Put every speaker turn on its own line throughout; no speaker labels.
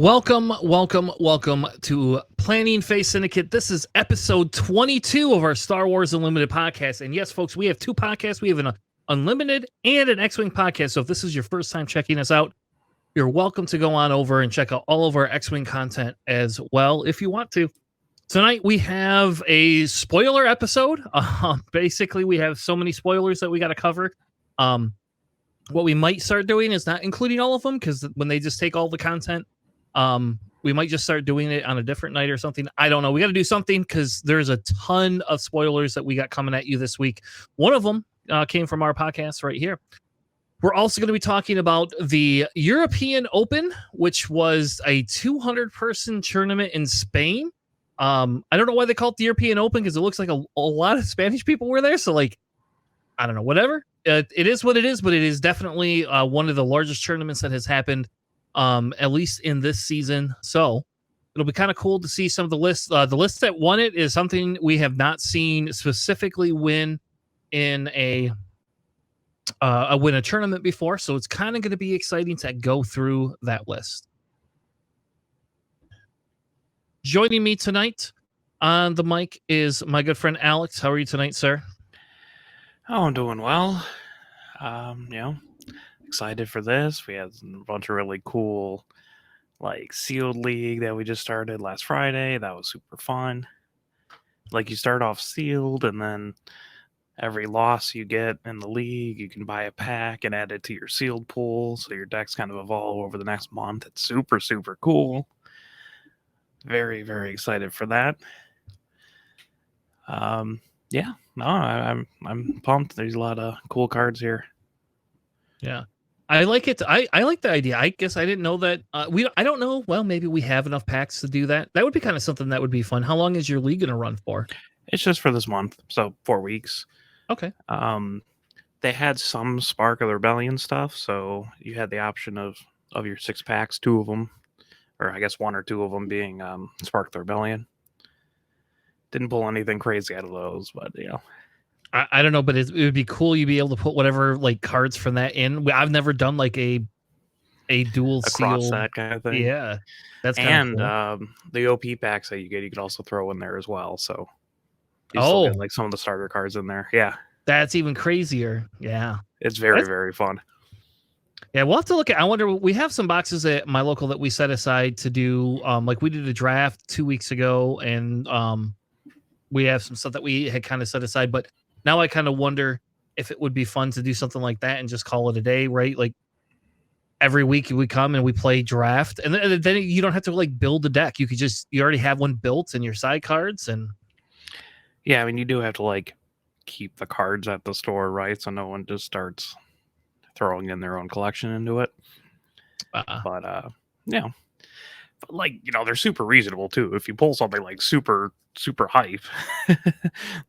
Welcome to Planning Phase Syndicate. This is episode 22 of our Star Wars Unlimited podcast. And yes, folks, we have two podcasts. We have an Unlimited and an X-Wing podcast. So if this is your first time checking us out, you're welcome to go on over and check out all of our X-Wing content as well if you want to. Tonight we have a spoiler episode. Basically, we have so many spoilers that we got to cover. What we might start doing is not including all of them, because when they just take all the content, we might just start doing it on a different night or something. I don't know. We got to do something because there's a ton of spoilers that we got coming at you this week. One of them came from our podcast right here. We're also going to be talking about the European Open, which was a 200-person tournament in Spain. I don't know why they call it the European Open, because it looks like a lot of Spanish people were there. So, like, I don't know, whatever. It is what it is, but it is definitely one of the largest tournaments that has happened, at least in this season. So it'll be kind of cool to see some of the lists. The list that won it is something we have not seen specifically win in a tournament before. So it's kind of going to be exciting to go through that list. Joining me tonight on the mic is my good friend Alex. How are you tonight, sir?
Oh, I'm doing well. Excited for this. We had a bunch of really cool, like, sealed league that we just started last Friday. That was super fun. Like, you start off sealed, and then every loss you get in the league, you can buy a pack and add it to your sealed pool, so your decks kind of evolve over the next month. It's super, super cool. Very, very excited for that. I'm pumped. There's a lot of cool cards here.
Yeah, I like it. I like the idea. I guess I didn't know that. I don't know. Well, maybe we have enough packs to do that. That would be kind of something that would be fun. How long is your league going to run for?
It's just for this month, so 4 weeks.
Okay.
They had some Spark of the Rebellion stuff, so you had the option of your 6 packs, 2 of them, or I guess 1 or 2 of them being Spark of the Rebellion. Didn't pull anything crazy out of those, but
I don't know, but it would be cool. You'd be able to put whatever like cards from that in. I've never done like a dual
across
seal
that kind of thing.
Yeah, that's
and
cool.
The OP packs that you get, you could also throw in there as well. So you still get like some of the starter cards in there. Yeah,
that's even crazier. Yeah,
it's very fun.
Yeah, we'll have to look at. I wonder. We have some boxes at my local that we set aside to do. Like we did a draft 2 weeks ago, and we have some stuff that we had kind of set aside. But now I kind of wonder if it would be fun to do something like that and just call it a day, right? Like every week we come and we play draft, and then you don't have to like build a deck. You already have one built in your side cards, and
yeah, I mean you do have to like keep the cards at the store, right? So no one just starts throwing in their own collection into it. But like, they're super reasonable too. If you pull something like super hype,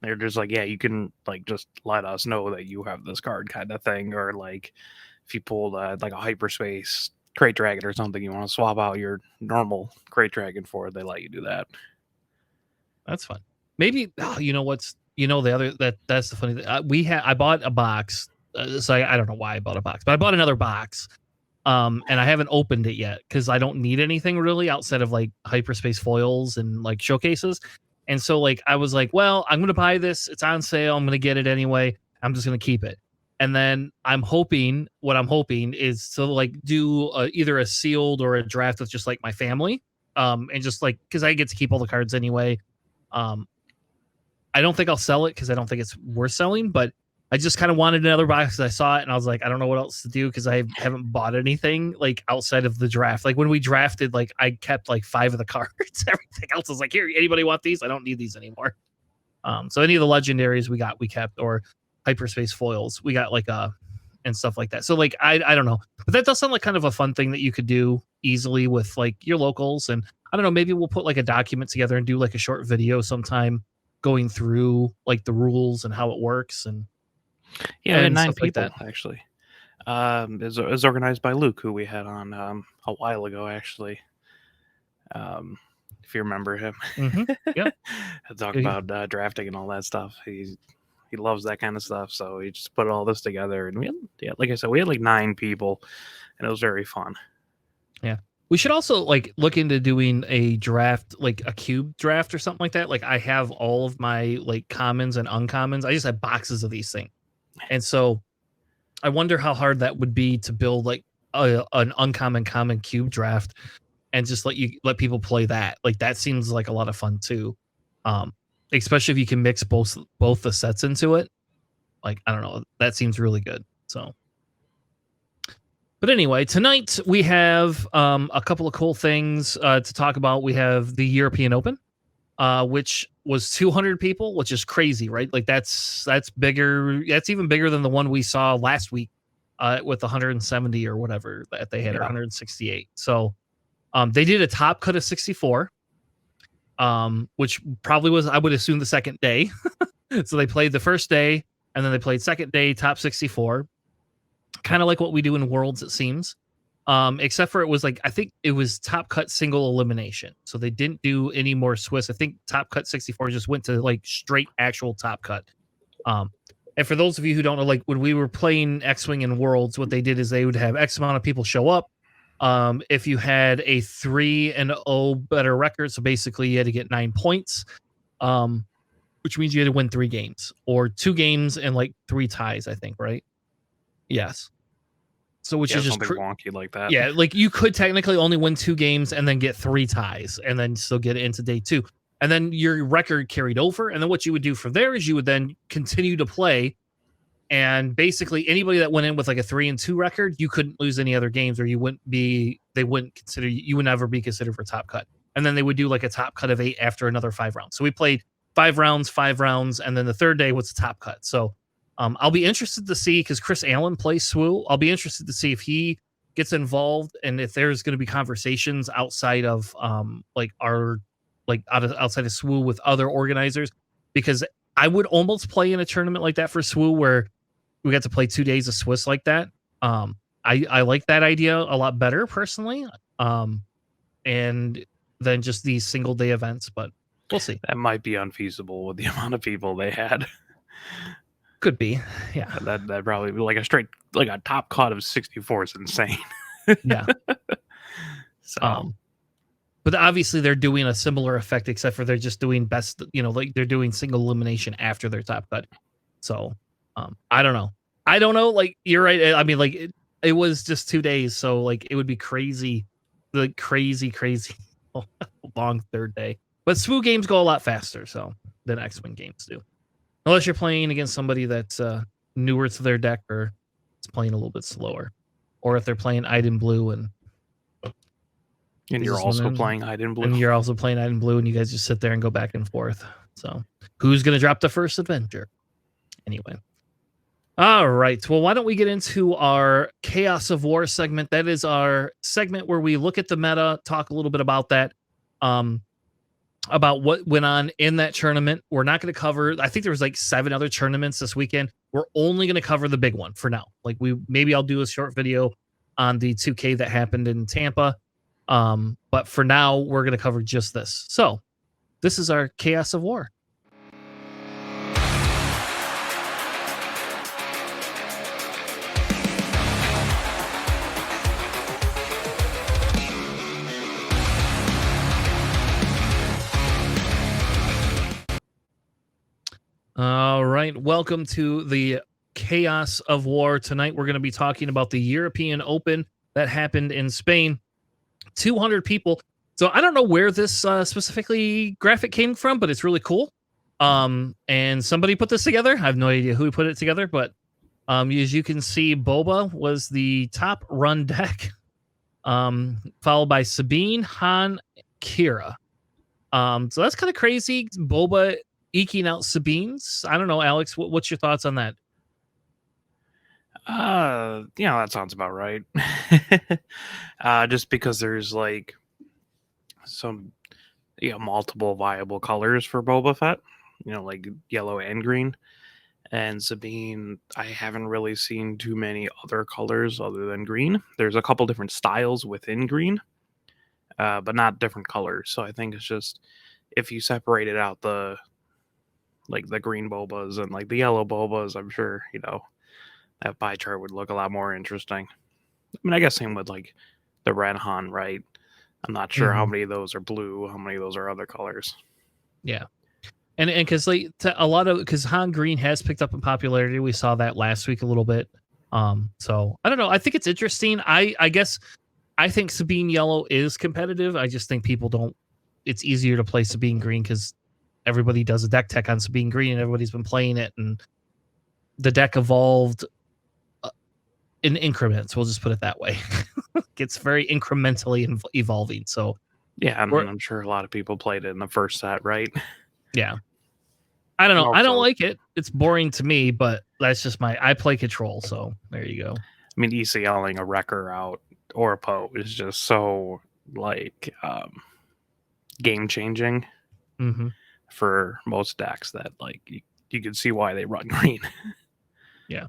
they're just like, yeah, you can like just let us know that you have this card kind of thing. Or like if you pulled like a hyperspace crate dragon or something, you want to swap out your normal crate dragon for it, they let you do that.
That's fun. Maybe that's the funny thing. I bought a box. So I don't know why I bought a box, but I bought another box. And I haven't opened it yet because I don't need anything really outside of like hyperspace foils and like showcases. And so like I was like, well, I'm gonna buy this. It's on sale. I'm gonna get it anyway. I'm just gonna keep it. And then what I'm hoping is to like do either a sealed or a draft with just like my family. And just like because I get to keep all the cards anyway. I don't think I'll sell it because I don't think it's worth selling, but I just kind of wanted another box because I saw it and I was like, I don't know what else to do because I haven't bought anything like outside of the draft. Like when we drafted, like I kept like 5 of the cards. Everything else was like, here, anybody want these? I don't need these anymore. So any of the legendaries we kept, or hyperspace foils, we got like and stuff like that. So like I don't know, but that does sound like kind of a fun thing that you could do easily with like your locals. And I don't know, maybe we'll put like a document together and do like a short video sometime going through like the rules and how it works. And
yeah, and 9 people like actually. Is organized by Luke, who we had on a while ago, actually. If you remember him,
yeah,
I talked about drafting and all that stuff. He loves that kind of stuff, so he just put all this together, and we had, like I said, we had like 9 people, and it was very fun.
Yeah, We should also like look into doing a draft, like a cube draft or something like that. Like I have all of my like commons and uncommons. I just have boxes of these things. And so I wonder how hard that would be to build like an uncommon common cube draft and just let people play that. Like that seems like a lot of fun too. Especially if you can mix both the sets into it. Like I don't know, that seems really good. So but anyway, tonight we have a couple of cool things to talk about. We have the European Open, which was 200 people, which is crazy, right? Like that's bigger. That's even bigger than the one we saw last week with 170 or whatever that they had, or 168. So they did a top cut of 64, which probably was, I would assume, the second day. So they played the first day, and then they played second day, top 64. Kind of like what we do in Worlds, it seems. Except for it was like, I think it was top cut single elimination. So they didn't do any more Swiss. I think top cut 64 just went to like straight actual top cut. And for those of you who don't know, like when we were playing X-Wing in Worlds, what they did is they would have X amount of people show up. If you had a 3-0 better record, so basically you had to get 9 points, which means you had to win 3 games or 2 games and like 3 ties, I think, right? Yes. So which is just
wonky like that.
Yeah, like you could technically only win 2 games and then get 3 ties and then still get into day 2. And then your record carried over. And then what you would do from there is you would then continue to play. And basically anybody that went in with like a 3-2 record, you couldn't lose any other games, or you wouldn't consider, you would never be considered for top cut. And then they would do like a top cut of 8 after another 5 rounds. So we played 5 rounds, and then the third day was the top cut. So I'll be interested to see, because Chris Allen plays SWU. I'll be interested to see if he gets involved and if there's going to be conversations outside of outside of SWU with other organizers, because I would almost play in a tournament like that for SWU where we got to play 2 days of Swiss like that. I like that idea a lot better personally, and than just these single day events. But we'll see.
That might be unfeasible with the amount of people they had.
Could be, yeah.
That probably like a top cut of 64 is insane.
Yeah. So, but obviously they're doing a similar effect, except for they're just doing best. Like they're doing single elimination after their top cut. So, I don't know. Like you're right. I mean, like it was just 2 days, so like it would be crazy, like crazy long third day. But SWU games go a lot faster, so than X-Wing games do. Unless you're playing against somebody that's newer to their deck, or it's playing a little bit slower. Or if they're playing Iden Blue and
you're also playing Iden Blue.
And you're also playing Iden Blue, and you guys just sit there and go back and forth. So who's going to drop the first adventure? Anyway. All right. Well, why don't we get into our Chaos of War segment? That is our segment where we look at the meta, talk a little bit about that. About what went on in that tournament. We're not going to cover, I think there was like 7 other tournaments this weekend. We're only going to cover the big one for now. Like maybe I'll do a short video on the 2K that happened in Tampa. But for now, we're going to cover just this. So this is our Chaos of War. All right. Welcome to the Chaos of War. Tonight, we're going to be talking about the European Open that happened in Spain. 200 people. So I don't know where this specifically graphic came from, but it's really cool. And somebody put this together. I have no idea who put it together, but as you can see, Boba was the top run deck, followed by Sabine, Han, Kira. So that's kind of crazy. Boba eking out Sabine's. I don't know, Alex, what's your thoughts on that?
That sounds about right. Just because there's like some multiple viable colors for Boba Fett, like yellow and green. And Sabine, I haven't really seen too many other colors other than green. There's a couple different styles within green, but not different colors. So I think it's just, if you separated out the green Bobas and like the yellow Bobas, I'm sure, that pie chart would look a lot more interesting. I mean, I guess same with like the red Han, right? I'm not sure how many of those are blue, how many of those are other colors.
Yeah. And because like a lot of because Han Green has picked up in popularity, we saw that last week a little bit. So I don't know. I think it's interesting. I guess I think Sabine Yellow is competitive. I just think people don't. It's easier to play Sabine Green because everybody does a deck tech on Sabine Green, and everybody's been playing it, and the deck evolved in increments. We'll just put it that way. It's very incrementally evolving. So
yeah, and I'm sure a lot of people played it in the first set, right?
Yeah. I don't know. Also, I don't like it. It's boring to me, but that's just I play control, so there you go.
I mean, ECLing a Wrecker out or a Poe is just so like game changing for most decks that like you can see why they run green.
Yeah.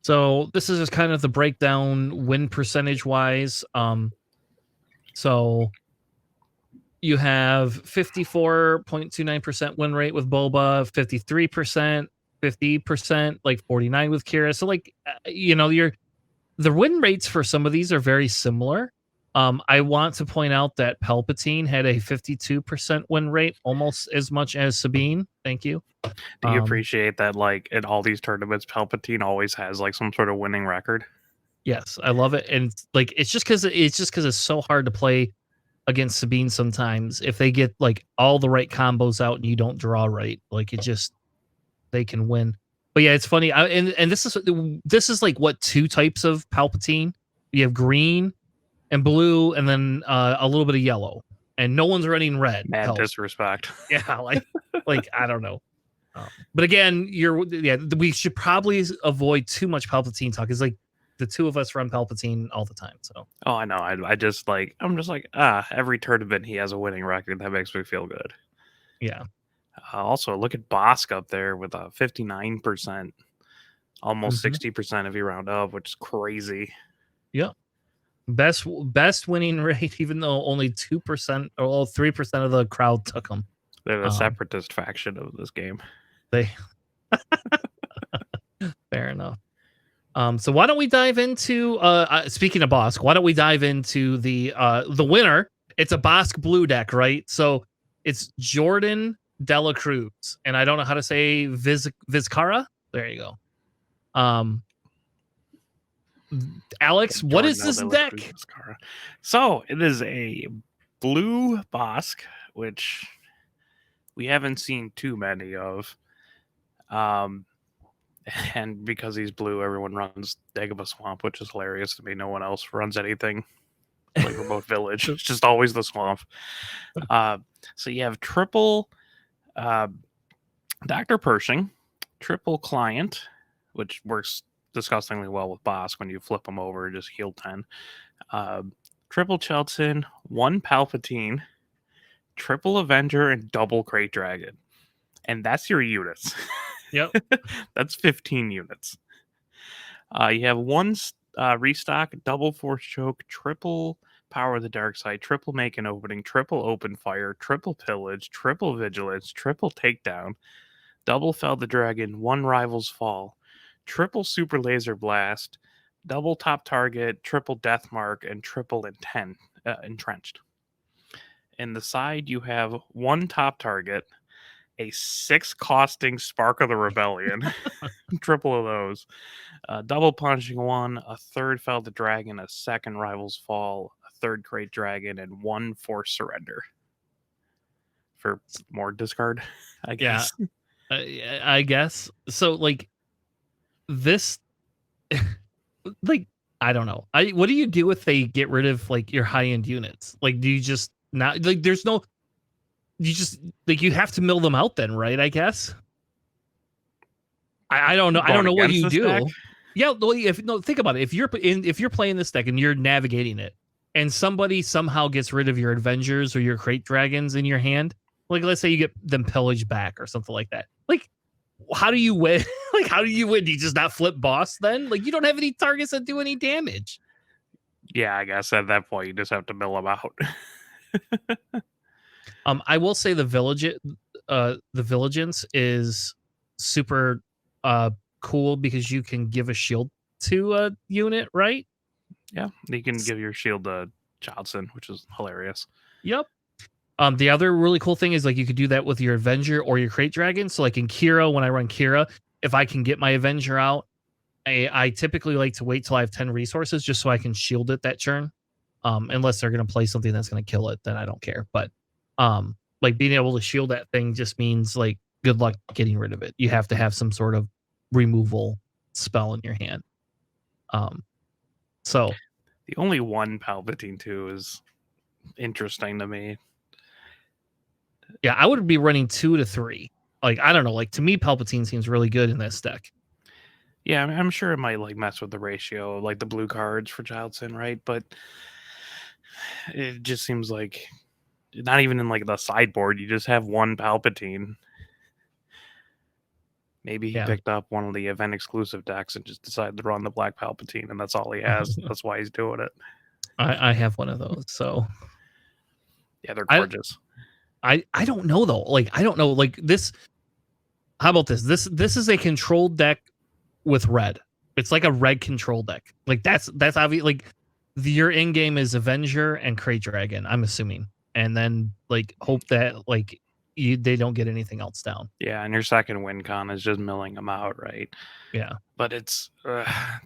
So this is just kind of the breakdown win percentage wise. So you have 54.29% win rate with Boba, 53%, 50%, like 49 with Kira. So like the win rates for some of these are very similar. I want to point out that Palpatine had a 52% win rate, almost as much as Sabine. Thank you.
Do you appreciate that, like, in all these tournaments, Palpatine always has, like, some sort of winning record?
Yes, I love it. And, like, it's just because it's so hard to play against Sabine sometimes. If they get, like, all the right combos out and you don't draw right, like, they can win. But, yeah, it's funny. And this is, like, what, two types of Palpatine? You have green and blue and then a little bit of yellow. And no one's running red.
Mad disrespect.
Yeah, like I don't know. But again, we should probably avoid too much Palpatine talk. It's like the two of us run Palpatine all the time. So
I know. I'm just like every tournament he has a winning record. That makes me feel good.
Yeah.
Also, look at Bosk up there with a 59%, almost 60% if you round up, which is crazy.
Yeah. Best winning rate, even though only 2% or 3% of the crowd took them.
They're the separatist faction of this game.
Fair enough. So why don't we dive into speaking of Bosk, why don't we dive into the winner? It's a Bosk blue deck, right? So it's Jordan Dela Cruz, and I don't know how to say Vizcara. There you go. Alex, what is this deck?
So it is a blue Bosk, which we haven't seen too many of. And because he's blue, everyone runs Dagobah Swamp, which is hilarious to me. No one else runs anything like Remote Village. It's just always the swamp. So you have triple Dr. Pershing, triple Client, which works disgustingly well with Bosk when you flip them over, just heal 10. Triple Chelton, one Palpatine, triple Avenger, and double Krayt Dragon. And that's your units.
Yep.
That's 15 units. You have one restock, double Force Choke, triple Power of the Dark Side, triple Make an Opening, triple Open Fire, triple Pillage, triple Vigilance, triple Takedown, double Fell the Dragon, one Rival's Fall, triple Super Laser Blast, double Top Target, triple Death Mark, and triple Entrenched. In the side, you have one Top Target, a 6 costing Spark of the Rebellion, triple of those, double Punishing One, a third Fell the Dragon, a second Rival's Fall, a third Krayt Dragon, and one Force Surrender. For more discard, I guess.
Yeah, I guess. So, like, this, like, I don't know. What do you do if they get rid of, like, your high-end units? Like, do you just not, like, there's no... You just like you have to mill them out then, right? I guess. I don't know. I don't know what you do. Deck? Yeah, think about it. If you're playing this deck and you're navigating it, and somebody somehow gets rid of your Avengers or your Krayt Dragons in your hand, like let's say you get them pillaged back or something like that. Like, how do you win? Like, how do you win? Do you just not flip boss then? Like, you don't have any targets that do any damage.
Yeah, I guess at that point you just have to mill them out.
I will say the Vigilance is super cool because you can give a shield to a unit, right?
Yeah, you can give your shield to Johnson, which is hilarious.
Yep. The other really cool thing is like you could do that with your Avenger or your Crate Dragon. So like in Kira, when I run Kira, if I can get my Avenger out, I typically like to wait till I have 10 resources just so I can shield it that turn. Unless they're going to play something that's going to kill it, then I don't care. But like being able to shield that thing just means like good luck getting rid of it. You have to have some sort of removal spell in your hand. So
the only one Palpatine 2 is interesting to me.
Yeah, I would be running 2 to 3. Like, I don't know. Like, to me, Palpatine seems really good in this deck.
Yeah, I'm sure it might like mess with the ratio, like the blue cards for Child Sin, right? But it just seems like not even in like the sideboard, you just have one Palpatine. Maybe he picked up one of the event exclusive decks and just decided to run the Black Palpatine, and that's all he has. That's why he's doing it.
I have one of those, so
yeah, they're gorgeous.
I don't know though. Like, I don't know. Like this. How about this? This is a controlled deck with red. It's like a red control deck. Like that's obvious. Like your in game is Avenger and Crate Dragon, I'm assuming, and then like hope that like they don't get anything else down.
Yeah, and your second win con is just milling them out, right?
Yeah,
but it's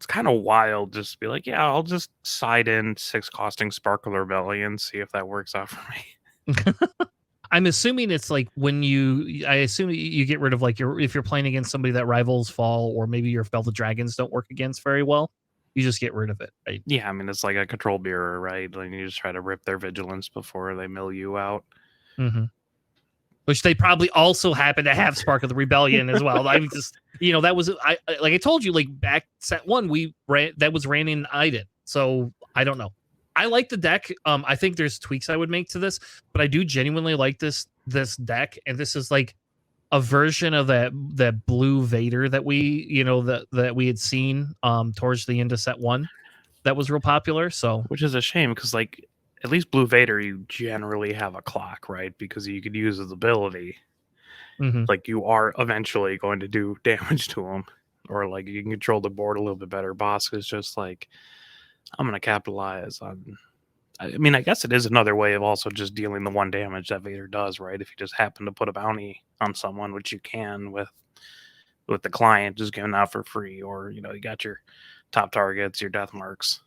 kind of wild just to be like, yeah, I'll just side in 6 costing Sparkle Rebellion, see if that works out for me.
I'm assuming it's like when I assume you get rid of like if you're playing against somebody that rivals fall, or maybe your Velvet Dragons don't work against very well, you just get rid of it, right?
Yeah, I mean, it's like a control mirror, right? Like you just try to rip their vigilance before they mill you out.
Mm-hmm. Which they probably also happen to have Spark of the Rebellion as well. I just, that was like I told you, like back set 1, that was ran in Iden. So I don't know. I like the deck. I think there's tweaks I would make to this, but I do genuinely like this deck, and this is like a version of that blue Vader that we that we had seen towards the end of set 1 that was real popular. So
which is a shame because like at least Blue Vader you generally have a clock, right? Because you could use his ability.
Mm-hmm.
Like you are eventually going to do damage to him, or like you can control the board a little bit better. Bosk is just like, I'm going to capitalize on. I mean, I guess it is another way of also just dealing the 1 damage that Vader does, right? If you just happen to put a bounty on someone, which you can with the client just giving out for free, or you got your top targets, your death marks.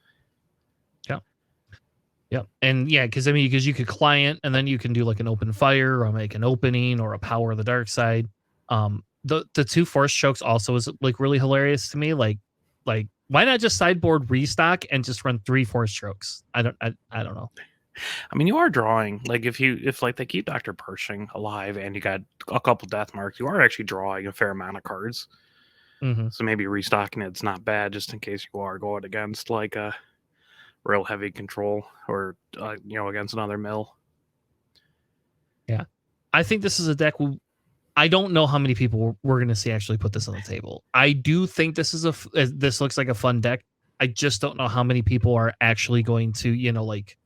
Yeah, and because because you could client and then you can do like an open fire or make an opening or a power of the dark side. The 2 force chokes also is like really hilarious to me. Like why not just sideboard restock and just run 3 force chokes? I don't know.
I mean, you are drawing like if like they keep Dr. Pershing alive and you got a couple death marks, you are actually drawing a fair amount of cards.
Mm-hmm.
So maybe restocking it's not bad, just in case you are going against like a real heavy control or against another mill.
Yeah, I think this is a deck. I don't know how many people we're going to see actually put this on the table. I do think this looks like a fun deck. I just don't know how many people are actually going to like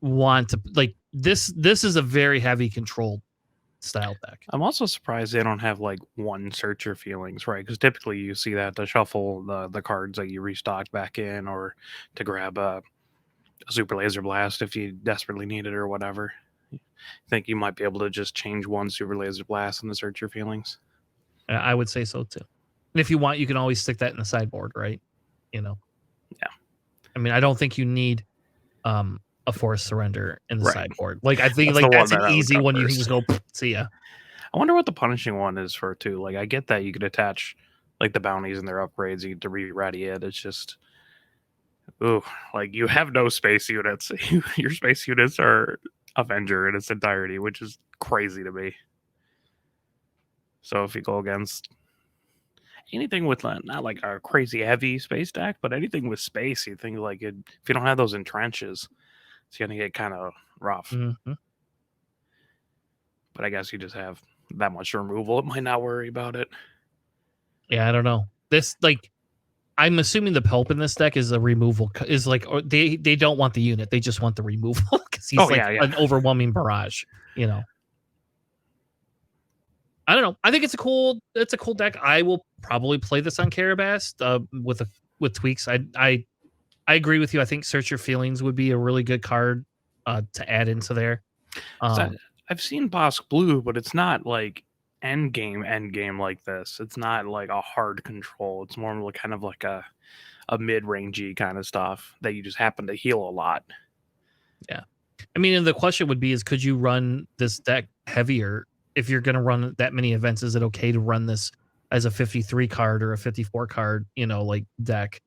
want to like this. This is a very heavy controlled style deck.
I'm also surprised they don't have like one Searcher Feelings, right? Because typically you see that to shuffle the cards that you restocked back in, or to grab a Super Laser Blast if you desperately need it or whatever. I think you might be able to just change one Super Laser Blast and Search Your Feelings.
I would say so too. And if you want, you can always stick that in the sideboard, right?
Yeah.
I mean, I don't think you need a Forced Surrender in the sideboard. Like I think
that's
an easy one. You can just go see ya.
I wonder what the punishing one is for too. Like I get that you could attach like the bounties and their upgrades, you get to re-ready it. It's just like you have no space units. Your space units are Avenger in its entirety, which is crazy to me. So if you go against anything with not like a crazy heavy space deck, but anything with space, you think like if you don't have those in trenches, it's gonna get kind of rough.
Mm-hmm.
But I guess you just have that much removal. It might not worry about it.
Yeah, I don't know. This I'm assuming the Pulp in this deck is a removal. Is like or they don't want the unit. They just want the removal because he's an overwhelming barrage. I don't know. I think it's a cool deck. I will probably play this on Karabast with tweaks. I I agree with you. I think Search Your Feelings would be a really good card to add into there.
I've seen Bosk Blue, but it's not like end game like this. It's not like a hard control. It's more like kind of like a mid-rangey kind of stuff that you just happen to heal a lot.
Yeah. I mean, and the question would be is could you run this deck heavier? If you're going to run that many events, is it okay to run this as a 53 card or a 54 card, like deck?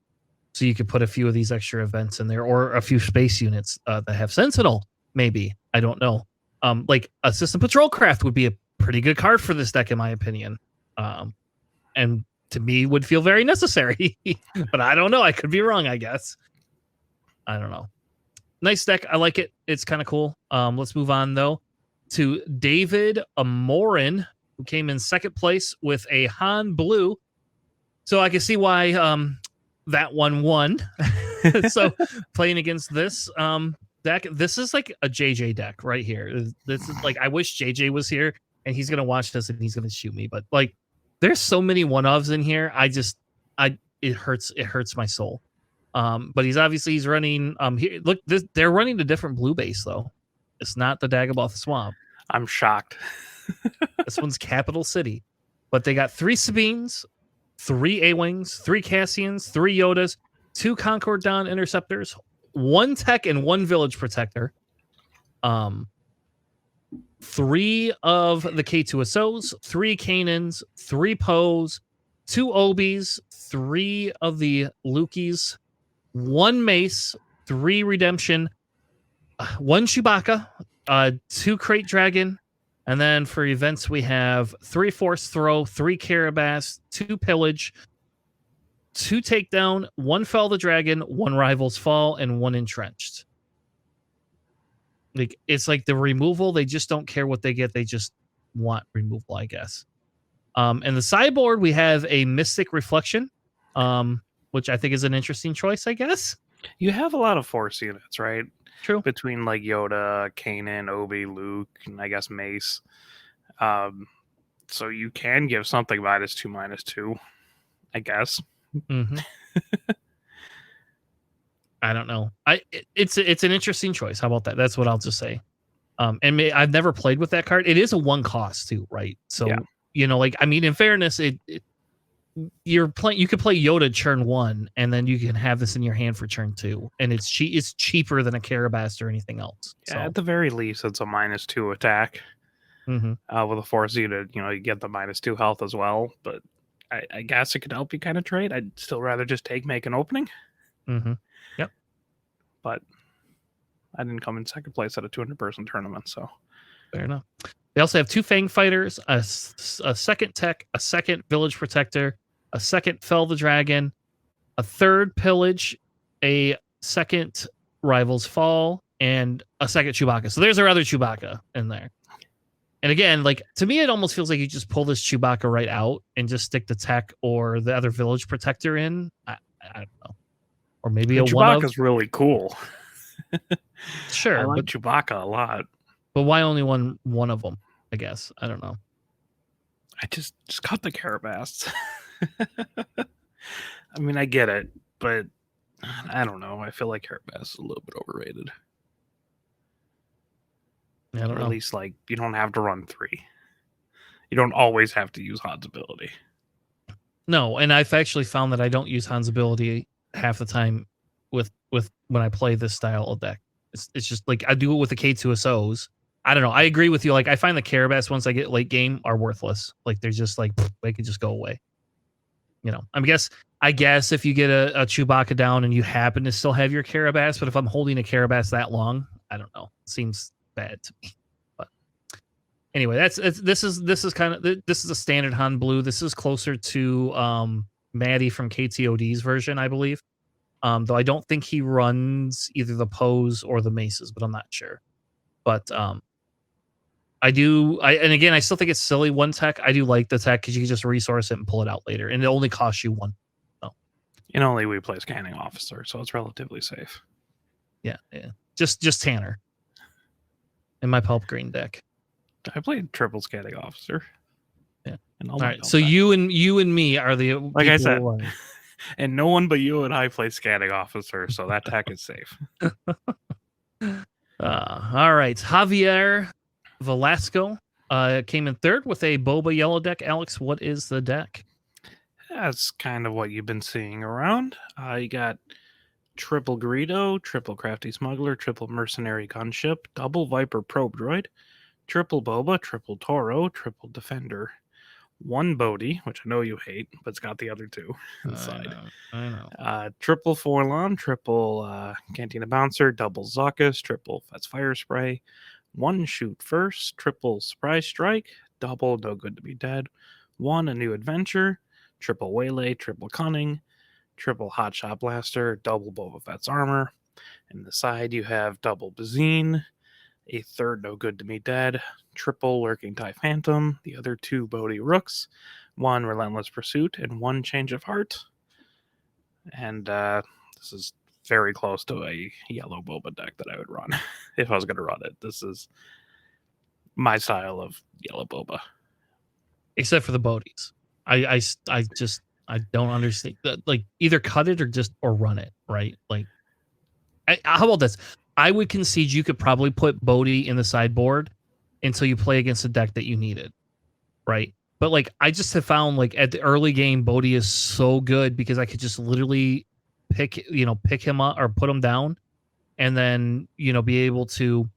So you could put a few of these extra events in there, or a few space units that have Sentinel, maybe. I don't know. Like a System Patrol Craft would be a pretty good card for this deck, in my opinion. And to me, would feel very necessary. But I don't know. I could be wrong, I guess. I don't know. Nice deck. I like it. It's kind of cool. Let's move on, though, to David Amorin, who came in second place with a Han Blue. So I can see why that one won. So playing against this deck, this is like a JJ deck right here. This is like, I wish JJ was here and he's gonna watch this and he's gonna shoot me. But like, there's so many one-ofs in here. It hurts my soul. But he's running here. Look, they're running a different blue base though. It's not the Dagobah Swamp.
I'm shocked.
This one's Capital City, but they got 3 Sabines, 3 A-Wings, 3 Cassians, 3 Yodas, 2 Concord Dawn Interceptors, 1 Tech and 1 Village Protector, 3 of the K2SOs, 3 Kanans, 3 Poes, 2 Obies, 3 of the Lukis, 1 Mace, 3 Redemption, 1 Chewbacca, 2 Crate Dragon, and then for events we have 3 Force Throw, 3 Carabas, 2 Pillage, 2 Takedown, 1 Fell the Dragon, 1 Rivals Fall, and 1 Entrenched. Like, it's like the removal, they just don't care what they get, they just want removal, I guess. And the sideboard, we have a Mystic Reflection, which I think is an interesting choice, I guess.
You have a lot of Force units, right?
True.
Between like Yoda, Kanan, Obi, Luke, and I guess Mace. So you can give something -2/-2, I guess.
Mm-hmm. I don't know. It's an interesting choice. How about that? That's what I'll just say. And I've never played with that card. It is a 1 cost too, right? So
yeah.
like, I mean, in fairness, you could play Yoda turn 1, and then you can have this in your hand for turn 2, and it's cheaper than a Carabas or anything else.
Yeah,
so.
At the very least, it's a -2 attack.
Mm-hmm.
With a Force unit, you get the -2 health as well. But I guess it could help you kind of trade. I'd still rather just make an opening.
Mm-hmm. Yep.
But I didn't come in second place at a 200-person tournament, so
fair enough. They also have 2 Fang Fighters, a second Tech, a second Village Protector, a second Fell the Dragon, a third Pillage, a second Rivals Fall, and a second Chewbacca. So there's our other Chewbacca in there. And again, like, to me, it almost feels like you just pull this Chewbacca right out and just stick the Tech or the other Village Protector in. I don't know. Or maybe a
Chewbacca's really cool.
Sure.
I like Chewbacca a lot.
But why only one of them, I guess? I don't know.
I just got the Carabas. I mean, I get it, but I don't know. I feel like Carabas is a little bit overrated.
I don't know.
At least, like, you don't have to run 3. You don't always have to use Han's ability.
No, and I've actually found that I don't use Han's ability half the time with when I play this style of deck. It's just like I do it with the K2SOs. I don't know. I agree with you. Like, I find the Carabas once I get late game are worthless. Like, they're just like, they can just go away. I guess if you get a Chewbacca down and you happen to still have your Carabas, but if I'm holding a Carabas that long, I don't know. It seems bad to me. But anyway, this is a standard Han Blue. This is closer to Maddie from KTOD's version, I believe. Though I don't think he runs either the Poes or the Maces, but I'm not sure. But I still think it's silly 1 Tech. I do like the Tech because you can just resource it and pull it out later, and it only costs you 1. So.
And only we play Scanning Officer, so it's relatively safe.
Yeah. Just Tanner in my Pulp Green deck.
I played triple Scanning Officer.
Yeah.
And
all right. So you and me are the
like I said. And no one but you and I play Scanning Officer, so that tech is safe.
All right. Javier Velasco came in third with a Boba yellow deck. Alex, what is the deck?
That's kind of what you've been seeing around. You got triple Greedo, triple Crafty Smuggler, triple Mercenary Gunship, double Viper Probe Droid, triple Boba, triple Toro, triple Defender, one Bodhi, which I know you hate, but it's got the other two inside.
I know.
Triple Forlon, triple Cantina Bouncer, double Zuckus, triple Fetz Fire Spray, one Shoot First, triple Surprise Strike, double No Good to Be Dead, one A New Adventure, triple Waylay, triple Cunning, triple Hotshot Blaster, double Boba Fett's Armor. In the side, you have double Bazine, a third No Good to Me Dead, triple Lurking TIE Phantom, the other two Bodhi Rooks, one Relentless Pursuit, and one Change of Heart. And this is very close to a yellow Boba deck that I would run if I was going to run it. This is my style of yellow Boba.
Except for the Bodhies. I don't understand. Like, either cut it or run it, right? Like, how about this? I would concede you could probably put Bodhi in the sideboard until you play against a deck that you needed, right? But like, I just have found like at the early game, Bodhi is so good because I could just literally pick him up or put him down, and then be able to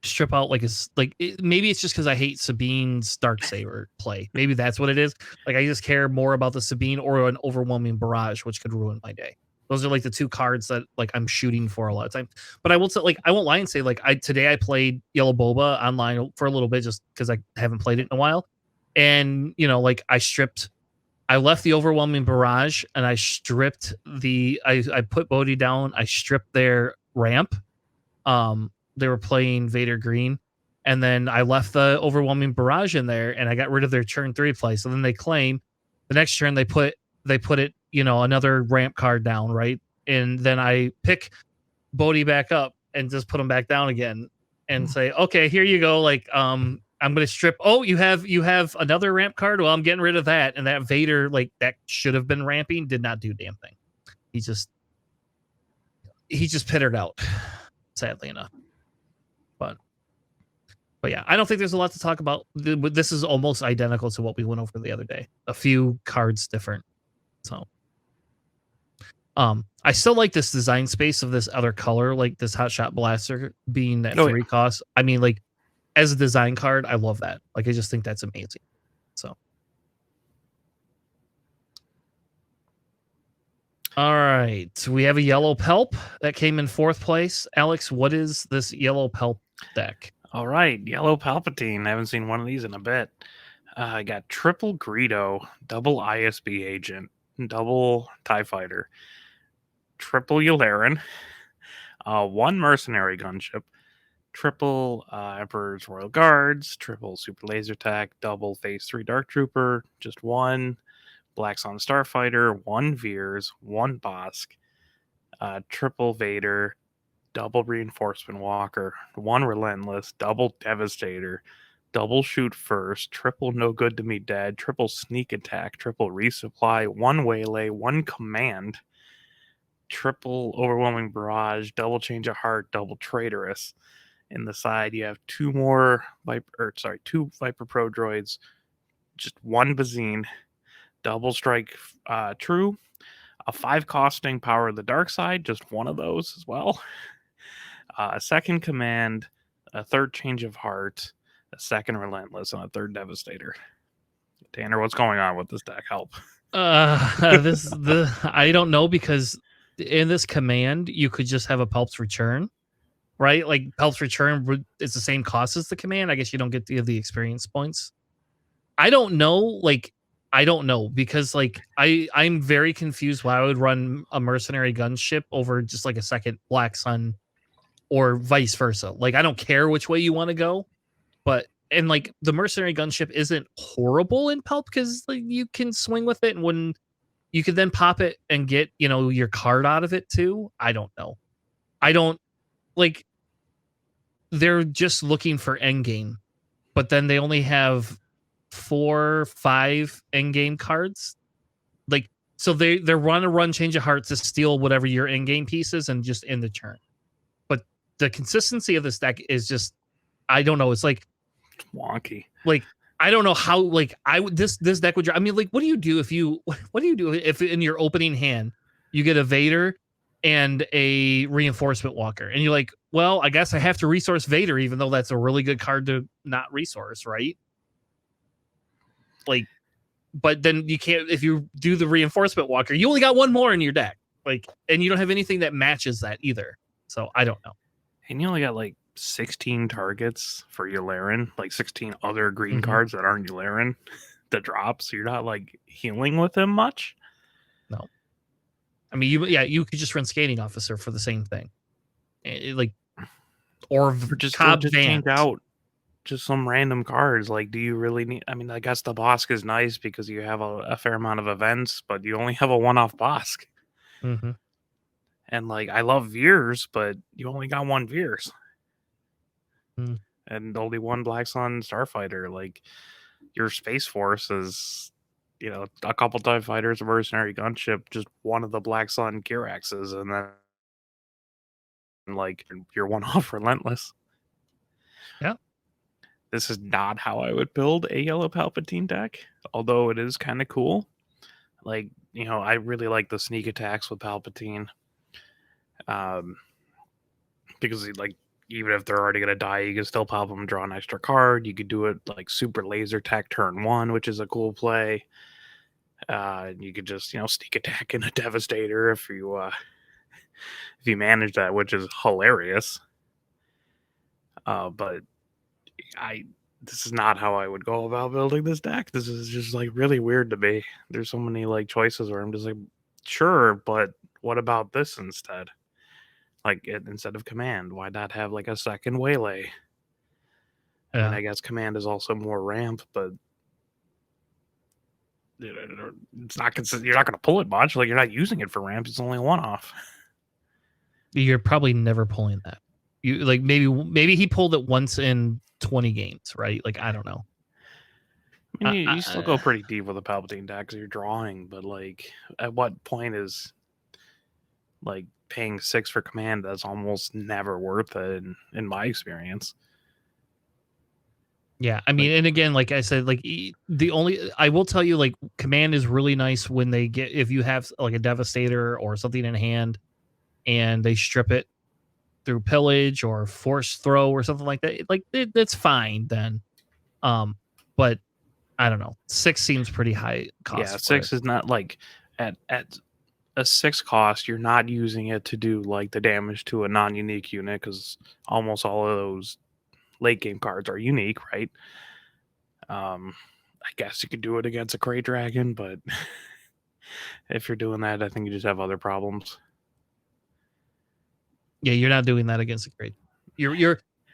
strip out maybe it's just because I hate Sabine's Darksaber play. Maybe that's what it is. Like, I just care more about the Sabine or an Overwhelming Barrage, which could ruin my day. Those are like the two cards that like I'm shooting for a lot of time. But I will say, like, I won't lie and say, like, today I played Yellow Boba online for a little bit just because I haven't played it in a while. And like I left the Overwhelming Barrage and I stripped I put Bodhi down. I stripped their ramp. They were playing Vader Green, and then I left the Overwhelming Barrage in there, and I got rid of their turn 3 play. So then they claim the next turn they put it, another ramp card down, right? And then I pick Bodhi back up and just put him back down again and say, okay, here you go. Like, I'm going to strip. Oh, you have another ramp card. Well, I'm getting rid of that. And that Vader, like, that should have been ramping, did not do a damn thing. He just pittered out, sadly enough. But yeah, I don't think there's a lot to talk about. This is almost identical to what we went over the other day. A few cards different. So, I still like this design space of this other color, like this Hotshot Blaster being at 3 costs. I mean, like, as a design card, I love that. Like, I just think that's amazing. So, all right, we have a yellow Pelp that came in 4th place. Alex, what is this yellow Pelp deck?
All right, yellow Palpatine. I haven't seen one of these in a bit. I got triple Greedo, double ISB agent, double TIE Fighter, triple Yularen, one Mercenary Gunship, triple Emperor's Royal Guards, triple Super Laser Attack, double Phase 3 Dark Trooper, just one Black Sun Starfighter, one Veers, one Bosk, triple Vader, double Reinforcement Walker, one Relentless, double Devastator, double Shoot First, triple No Good to Me Dead, triple Sneak Attack, triple Resupply, one Waylay, one Command, triple Overwhelming Barrage, double Change of Heart, double Traitorous. In the side, you have two Viper Pro Droids, just one Bazine, double Strike True, a 5 costing Power of the Dark Side, just one of those as well. A second Command, a third Change of Heart, a second Relentless, and a third Devastator. Tanner, what's going on with this deck? Help.
I don't know, because in this command you could just have a Pelp's Return, right? Like, Pelp's Return is the same cost as the command. I guess you don't get the experience points. I don't know because like I'm very confused why I would run a Mercenary Gunship over just like a second Black Sun, or vice versa. Like, I don't care which way you want to go, and like the Mercenary Gunship isn't horrible in Pelp because like you can swing with it, and when you could then pop it and get your card out of it too. I don't know. I don't like. They're just looking for endgame, but then they only have 4-5 endgame cards. Like, So they're run change of heart to steal whatever your in-game piece is and just end the turn. But the consistency of this deck is just, I don't know. It's like
wonky.
Like, I don't know how. Like, this deck would. I mean, like, what do you do if in your opening hand you get a Vader and a Reinforcement Walker, and you're like, well, I guess I have to resource Vader, even though that's a really good card to not resource, right? Like, but then you can't, if you do the Reinforcement Walker, you only got one more in your deck, like, and you don't have anything that matches that either. So I don't know.
And you only got like 16 targets for Yularen, like 16 other green cards that aren't Yularen that drop, so you're not like healing with him much.
No. I mean, you could just run Scanning Officer for the same thing. Or
just change out just some random cards. Like, do you really need? I mean, I guess the Bosk is nice because you have a fair amount of events, but you only have a one-off Bosk. And like, I love Veers, but you only got one Veers. And only one Black Sun Starfighter. Like, your Space Force is, a couple TIE Fighters, a mercenary gunship, just one of the Black Sun Kiraxes, and then like you're one-off Relentless.
Yeah.
This is not how I would build a Yellow Palpatine deck, although it is kind of cool. Like, I really like the sneak attacks with Palpatine. Because like, even if they're already going to die, you can still pop them and draw an extra card. You could do it like super laser tech turn 1, which is a cool play. You could just, sneak attack in a Devastator if you manage that, which is hilarious. But this is not how I would go about building this deck. This is just like really weird to me. There's so many like choices where I'm just like, sure, but what about this instead? Like, instead of command, why not have like a second waylay? Yeah. And I guess command is also more ramp, but it's not consistent. You're not going to pull it much. Like, you're not using it for ramp. It's only one off.
You're probably never pulling that. You like maybe he pulled it once in 20 games, right? Like, I don't know.
I mean, you still go pretty deep with a Palpatine deck because you're drawing, but like, at what point is like paying 6 for command? That's almost never worth it in my experience.
Yeah, I mean, and again, like I said, like I will tell you, like, command is really nice when if you have like a Devastator or something in hand, and they strip it through pillage or force throw or something like that. Like, that's fine then. But I don't know. 6 seems pretty high cost.
Yeah, 6 is not like at a 6 cost. You're not using it to do like the damage to a non-unique unit, because almost all of those late game cards are unique, right? I guess you could do it against a Krayt Dragon, but if you're doing that, I think you just have other problems.
Yeah, you're not doing that against a Krayt.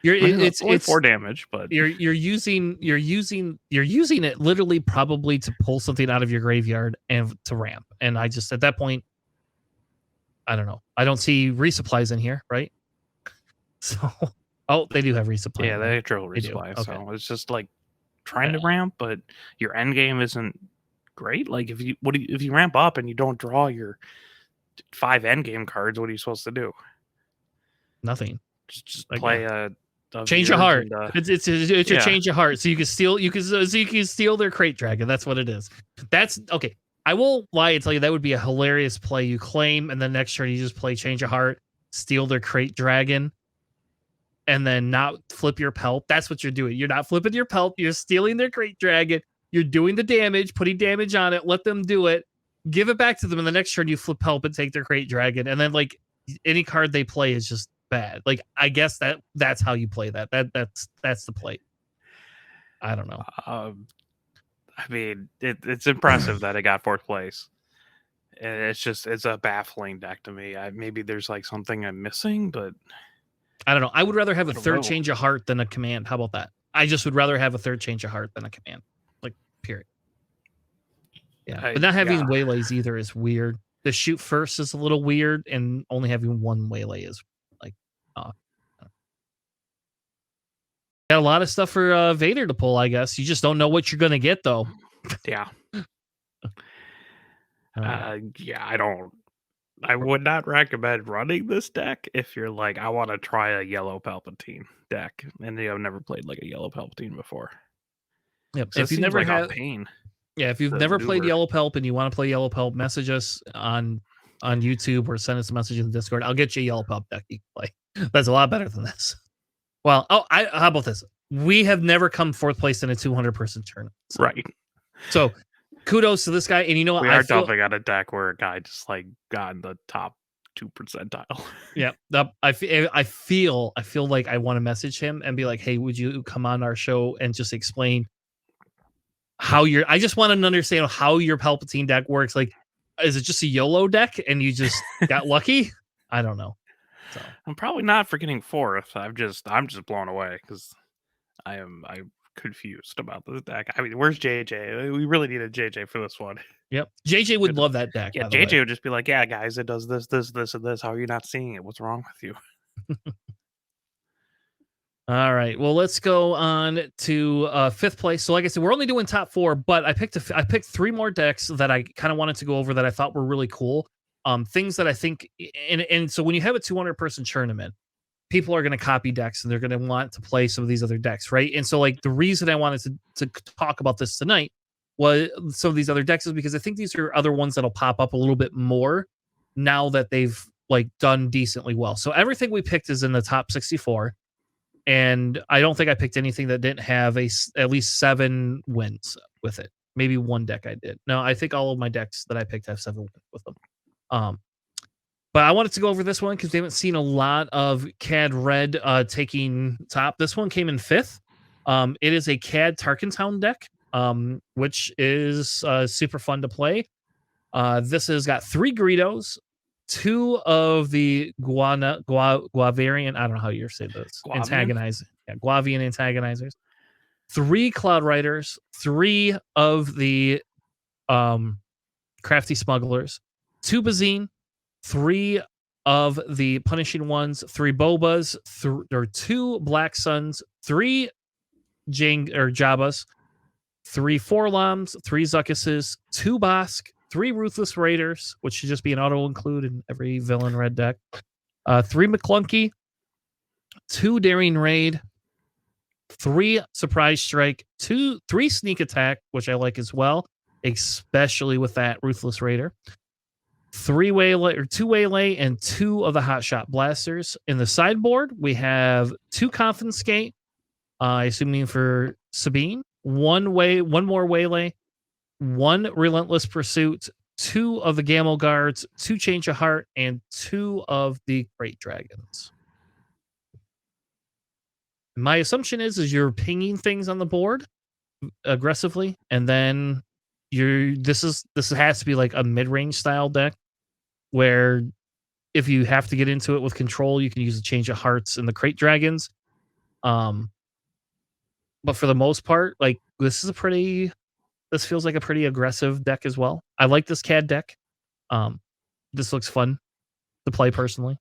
It's 4 damage, but
you're using it literally probably to pull something out of your graveyard and to ramp. And I just, at that point, I don't know. I don't see resupplies in here, right? So, they do have resupply.
Yeah, they drill resupply. Okay. So it's just like trying to ramp, but your end game isn't great. Like, if you ramp up and you don't draw your 5 end game cards, what are you supposed to do?
Nothing.
Just play a
change of heart. It's a change of heart. So you can steal their Krayt Dragon. That's what it is. That's okay. I won't lie and tell you that would be a hilarious play. You claim, and then next turn you just play change of heart, steal their Krayt Dragon, and then not flip your Pelp. That's what you're doing. You're not flipping your Pelp. You're stealing their Krayt Dragon. You're doing the damage, putting damage on it. Let them do it. Give it back to them. And the next turn you flip Pelp and take their Krayt Dragon. And then like any card they play is just bad. Like, I guess that's how you play that. That's the play. I don't know.
I mean, it's impressive that it got 4th place. It's a baffling deck to me. Maybe there's like something I'm missing, but
I don't know. I would rather have a third change of heart than a command. How about that? I just would rather have a third change of heart than a command. Like, period. Yeah. But not having waylays either is weird. The shoot first is a little weird, and only having one waylay is like, got a lot of stuff for Vader to pull, I guess. You just don't know what you're gonna get, though.
Yeah. I would not recommend running this deck if you're like, I want to try a yellow Palpatine deck, and you have never played like a yellow Palpatine before.
Yep. If you never had
pain.
Yeah, if you've never played Yellow Pelp and you want to play Yellow Pelp, message us on YouTube or send us a message in the Discord. I'll get you a Yellow Pelp deck you can play. That's a lot better than this. Well, how about this? We have never come fourth place in a 200-person tournament. So.
Right.
So kudos to this guy. And you know what?
We are dumping on a deck where a guy just like got in the top 2 percentile.
Yeah. I feel like I want to message him and be like, hey, would you come on our show and just explain how I just want to understand how your Palpatine deck works. Like, is it just a YOLO deck and you just got lucky? I don't know. So
I'm probably not for getting fourth. I'm just blown away because I'm confused about this deck. I mean, where's JJ? We really need a JJ for this one.
Yep. JJ would love that deck.
Yeah, JJ would just be like, yeah, guys, it does this, this, this, and this. How are you not seeing it? What's wrong with you?
All right. Well, let's go on to fifth place. So like I said, we're only doing top 4, but I picked 3 more decks that I kind of wanted to go over that I thought were really cool. Things that I think, and so when you have a 200-person tournament, people are going to copy decks and they're going to want to play some of these other decks, right? And so like the reason I wanted to talk about this tonight was some of these other decks is because I think these are other ones that'll pop up a little bit more now that they've like done decently well. So everything we picked is in the top 64. And I don't think I picked anything that didn't have at least 7 wins with it. Maybe one deck I did. No, I think all of my decks that I picked have 7 wins with them. But I wanted to go over this one because we haven't seen a lot of CAD Red taking top. This one came in 5th. It is a CAD Tarkintown deck, which is super fun to play. This has got 3 Greedos, 2 of the Guavian, I don't know how you say this, antagonizing. Yeah, Guavian antagonizers. 3 Cloud Riders, 3 of the Crafty Smugglers, 2 Bazine, 3 of the Punishing Ones, 3 Bobas, 2 Black Suns, 3 Jabbas, 3 Forloms, 3 Zuckuses, 2 Bosk, 3 Ruthless Raiders, which should just be an auto include in every villain red deck. 3 McClunky, 2 Daring Raid, 3 Surprise Strike, 3 Sneak Attack, which I like as well, especially with that Ruthless Raider. 2 Waylay, and 2 of the Hot Shot Blasters. In the sideboard, we have 2 Confiscate, assuming for Sabine, 1 more Waylay, 1 Relentless Pursuit, 2 of the Gamel Guards, 2 Change of Heart, and 2 of the Great Dragons. My assumption is you're pinging things on the board aggressively, and then this has to be like a mid-range style deck where if you have to get into it with control, you can use a Change of Hearts and the Crate Dragons. But for the most part, like this feels like a pretty aggressive deck as well. I like this CAD deck. This looks fun to play personally.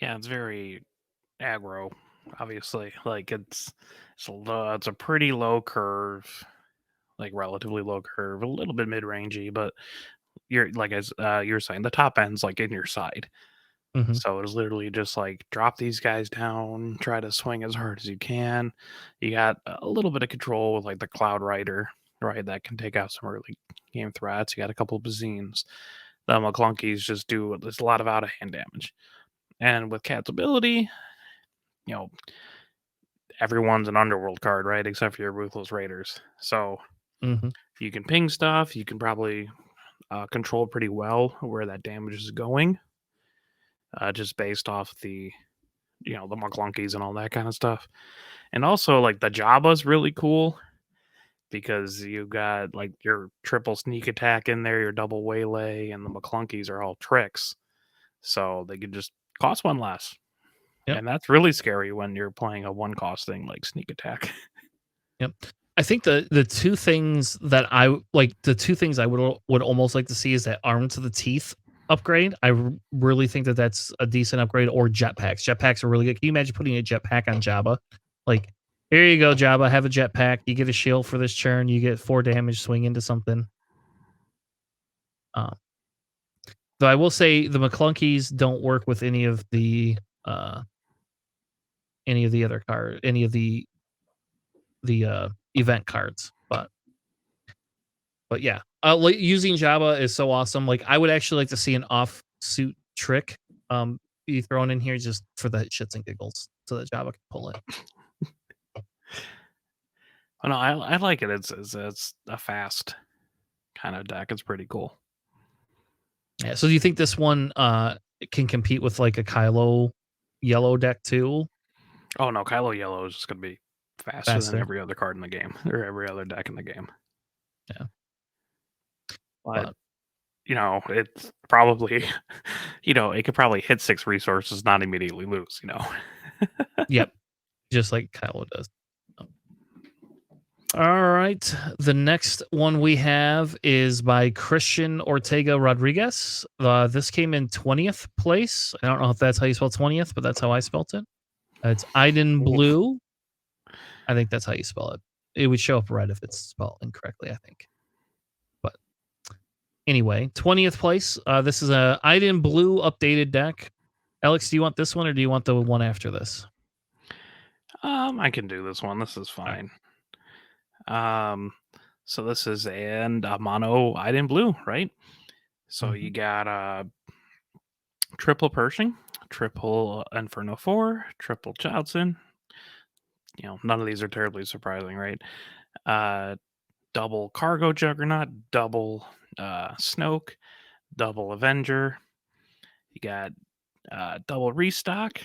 Yeah, it's very aggro, obviously. Like it's a pretty low curve, like relatively low curve, a little bit mid-rangey, but you're like as you're saying, the top end's like in your side.
Mm-hmm.
So it's literally just like drop these guys down, try to swing as hard as you can. You got a little bit of control with like the Cloud Rider, right? That can take out some early game threats. You got a couple of Bazines. The McClunkies just do there's a lot of out of hand damage. And with Cat's ability, everyone's an underworld card, right? Except for your Ruthless Raiders. So you can ping stuff. You can probably control pretty well where that damage is going. Just based off the McClunkies and all that kind of stuff. And also, like, the Jabba's really cool because you got, like, your triple sneak attack in there, your double waylay, and the McClunkies are all tricks. So they could just cost 1 less. Yep. And that's really scary when you're playing a 1-cost thing like sneak attack.
Yep. I think the 2 things that I like, the 2 things I would almost like to see is that Arm to the Teeth upgrade. I really think that that's a decent upgrade, or jetpacks. Jetpacks are really good. Can you imagine putting a jetpack on Jabba? Like, here you go, Jabba, have a jetpack. You get a shield for this turn. You get 4 damage, swing into something. Though I will say the McClunkies don't work with any of the other card, any of the event cards, but yeah, using Jabba is so awesome. Like, I would actually like to see an offsuit trick be thrown in here just for the shits and giggles, so that Jabba can pull it.
Oh, no, I like it. It's a fast kind of deck. It's pretty cool.
Yeah. So do you think this one can compete with like a Kylo yellow deck too?
Oh no, Kylo Yellow is just gonna be faster than every other card in the game or every other deck in the game.
Yeah.
But you know, it's probably it could probably hit 6 resources, not immediately lose,
Yep. Just like Kylo does. All right. The next one we have is by Christian Ortega Rodriguez. This came in 20th place. I don't know if that's how you spell 20th, but that's how I spelt it. It's Iden Blue. I think that's how you spell it. It would show up red if it's spelled incorrectly, I think. But anyway, 20th place. This is a Iden Blue updated deck. Alex, do you want this one or do you want the one after this?
I can do this one. This is fine. So this is a mono Iden Blue, right? So you got triple Pershing, triple Inferno 4, triple Childson. None of these are terribly surprising, right? Double Cargo Juggernaut, double Snoke, double Avenger. You got double Restock.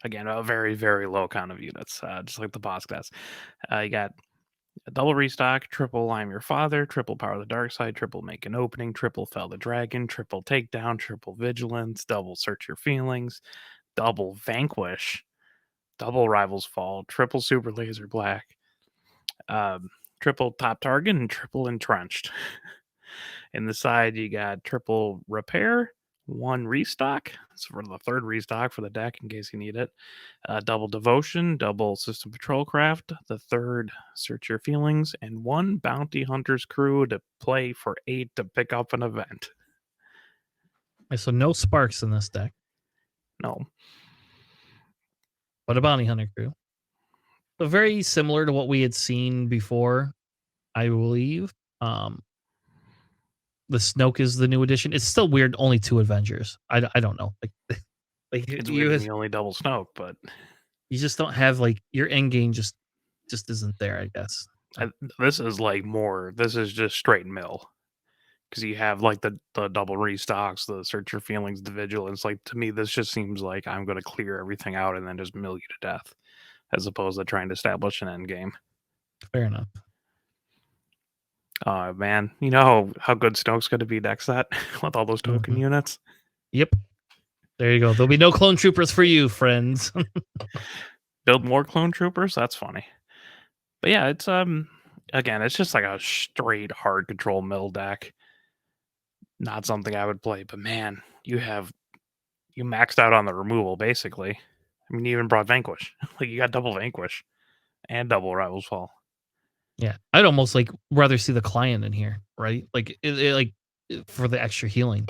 Again, a very, very low count of units, just like the boss class. You got a double Restock, triple I'm Your Father, triple Power of the Dark Side, triple Make an Opening, triple Fell the Dragon, triple Takedown, triple Vigilance, double Search Your Feelings, double Vanquish, double Rivals Fall, triple Super Laser Black, triple Top Target, and triple Entrenched. In the side, you got triple Repair, 1 Restock. It's for the 3rd Restock for the deck in case you need it. Double Devotion, double System Patrol Craft, the 3rd Search Your Feelings, and 1 Bounty Hunter's Crew to play for 8 to pick up an event.
So no Sparks in this deck.
No.
But a Bounty Hunter Crew. So very similar to what we had seen before, I believe. The Snoke is the new addition. It's still weird. Only 2 Avengers. I don't know. Like
it's weird the only double Snoke, but
you just don't have like your end game just isn't there. I guess
this is like more. This is just straight mill because you have like the double restocks, the Search Your Feelings, the Vigilance. Like to me, this just seems like I'm going to clear everything out and then just mill you to death, as opposed to trying to establish an end game.
Fair enough.
Man, you know how good Snoke's going to be next set with all those token units?
Yep. There you go. There'll be no clone troopers for you, friends.
Build more clone troopers? That's funny. But yeah, it's again, it's just like a straight hard control mill deck. Not something I would play, but man, you maxed out on the removal, basically. I mean, you even brought Vanquish. Like you got double Vanquish and double Rivals Fall.
Yeah, I'd almost like rather see the client in here, right? Like for the extra healing.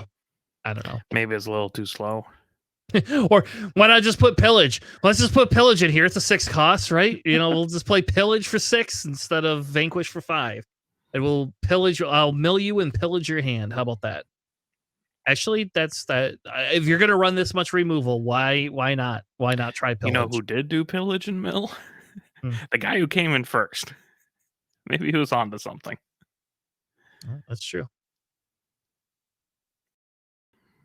I don't know.
Maybe it's a little too slow.
Or why not just put Pillage? Let's just put Pillage in here. It's a 6 cost, right? We'll just play Pillage for 6 instead of Vanquish for 5. And we'll pillage. I'll mill you and pillage your hand. How about that? Actually, that's that. If you're gonna run this much removal, why not? Why not try Pillage?
You know who did do Pillage and mill? The guy who came in first. Maybe he was onto something.
Well, that's true.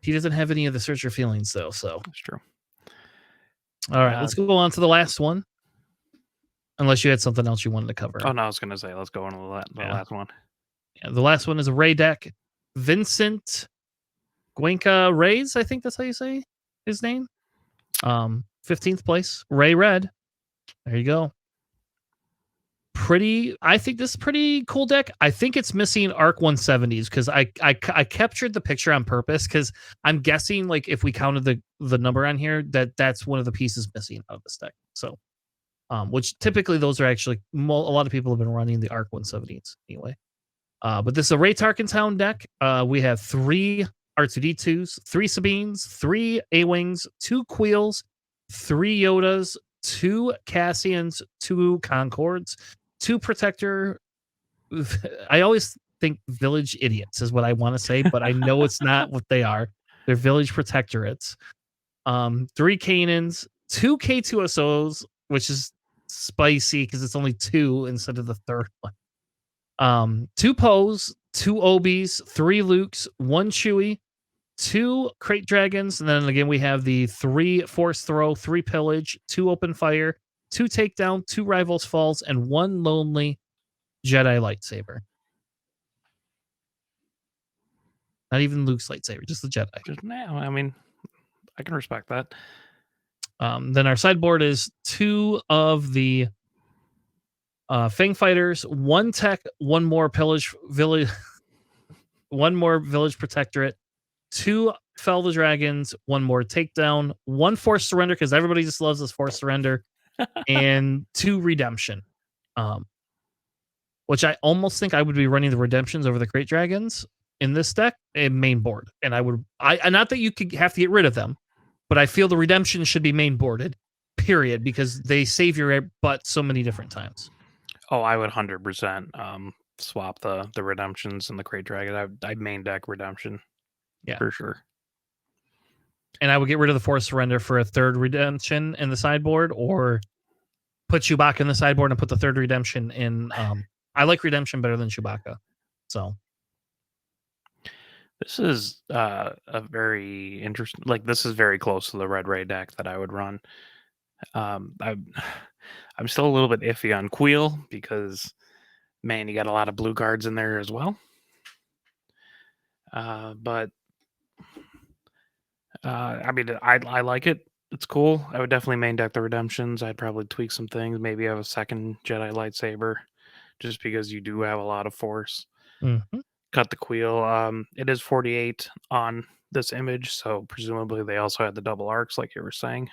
He doesn't have any of the Search Your Feelings, though, so.
That's true.
All right, let's go on to the last one. Unless you had something else you wanted to cover.
Oh, no, I was going to say, let's go on to the last one.
Yeah, the last one is a Ray deck. Vincent Guenca Rays, I think that's how you say his name. 15th place. Ray Red. There you go. I think this is pretty cool deck. I think it's missing Arc 170s because I captured the picture on purpose because I'm guessing like if we counted the number on here that's one of the pieces missing out of this deck. So, which typically those are actually a lot of people have been running the Arc 170s anyway. But this is a Ray Tarkintown deck. We have 3 R2D2s, 3 Sabines, 3 A-Wings, 2 Queels, 3 Yodas, 2 Cassians, 2 Concords, 2 Protector. I always think village idiots is what I want to say, but I know it's not what they are. They're village protectorates. 3 Canaans, 2 K2SOs, which is spicy because it's only 2 instead of the third one. 2 Poes, 2 Obies, 3 Lukes, 1 Chewie, 2 Crate Dragons, and then again we have the 3 Force Throw, 3 Pillage, 2 Open Fire, 2 Takedown, 2 Rivals Falls, and 1 Lonely Jedi Lightsaber. Not even Luke's lightsaber, just the Jedi.
No, I mean, I can respect that.
Then our sideboard is 2 of the Fang Fighters, 1 Tech, 1 more Pillage Village, 1 more Village Protectorate, 2 Fell the Dragons, 1 more Takedown, 1 Forced Surrender, because everybody just loves this Forced Surrender, and 2 Redemption. Which I almost think I would be running the Redemptions over the Crate Dragons in this deck in main board. And not that you could have to get rid of them, but I feel the Redemption should be main boarded, period, because they save your butt so many different times.
Oh, I would 100% swap the Redemptions and the Crate Dragon. I'd main deck Redemption. Yeah, for sure.
And I would get rid of the Forced Surrender for a 3rd Redemption in the sideboard, or put Chewbacca in the sideboard and put the 3rd Redemption in. I like Redemption better than Chewbacca. So
this is a very interesting. Like, this is very close to the Red Ray deck that I would run. I'm still a little bit iffy on Queel because, man, you got a lot of blue cards in there as well. But I mean, I like it. It's cool. I would definitely main deck the Redemptions. I'd probably tweak some things. Maybe have a 2nd Jedi lightsaber, just because you do have a lot of force.
Mm-hmm.
Cut the Queel. It is 48 on this image, so presumably they also had the double arcs, like you were saying.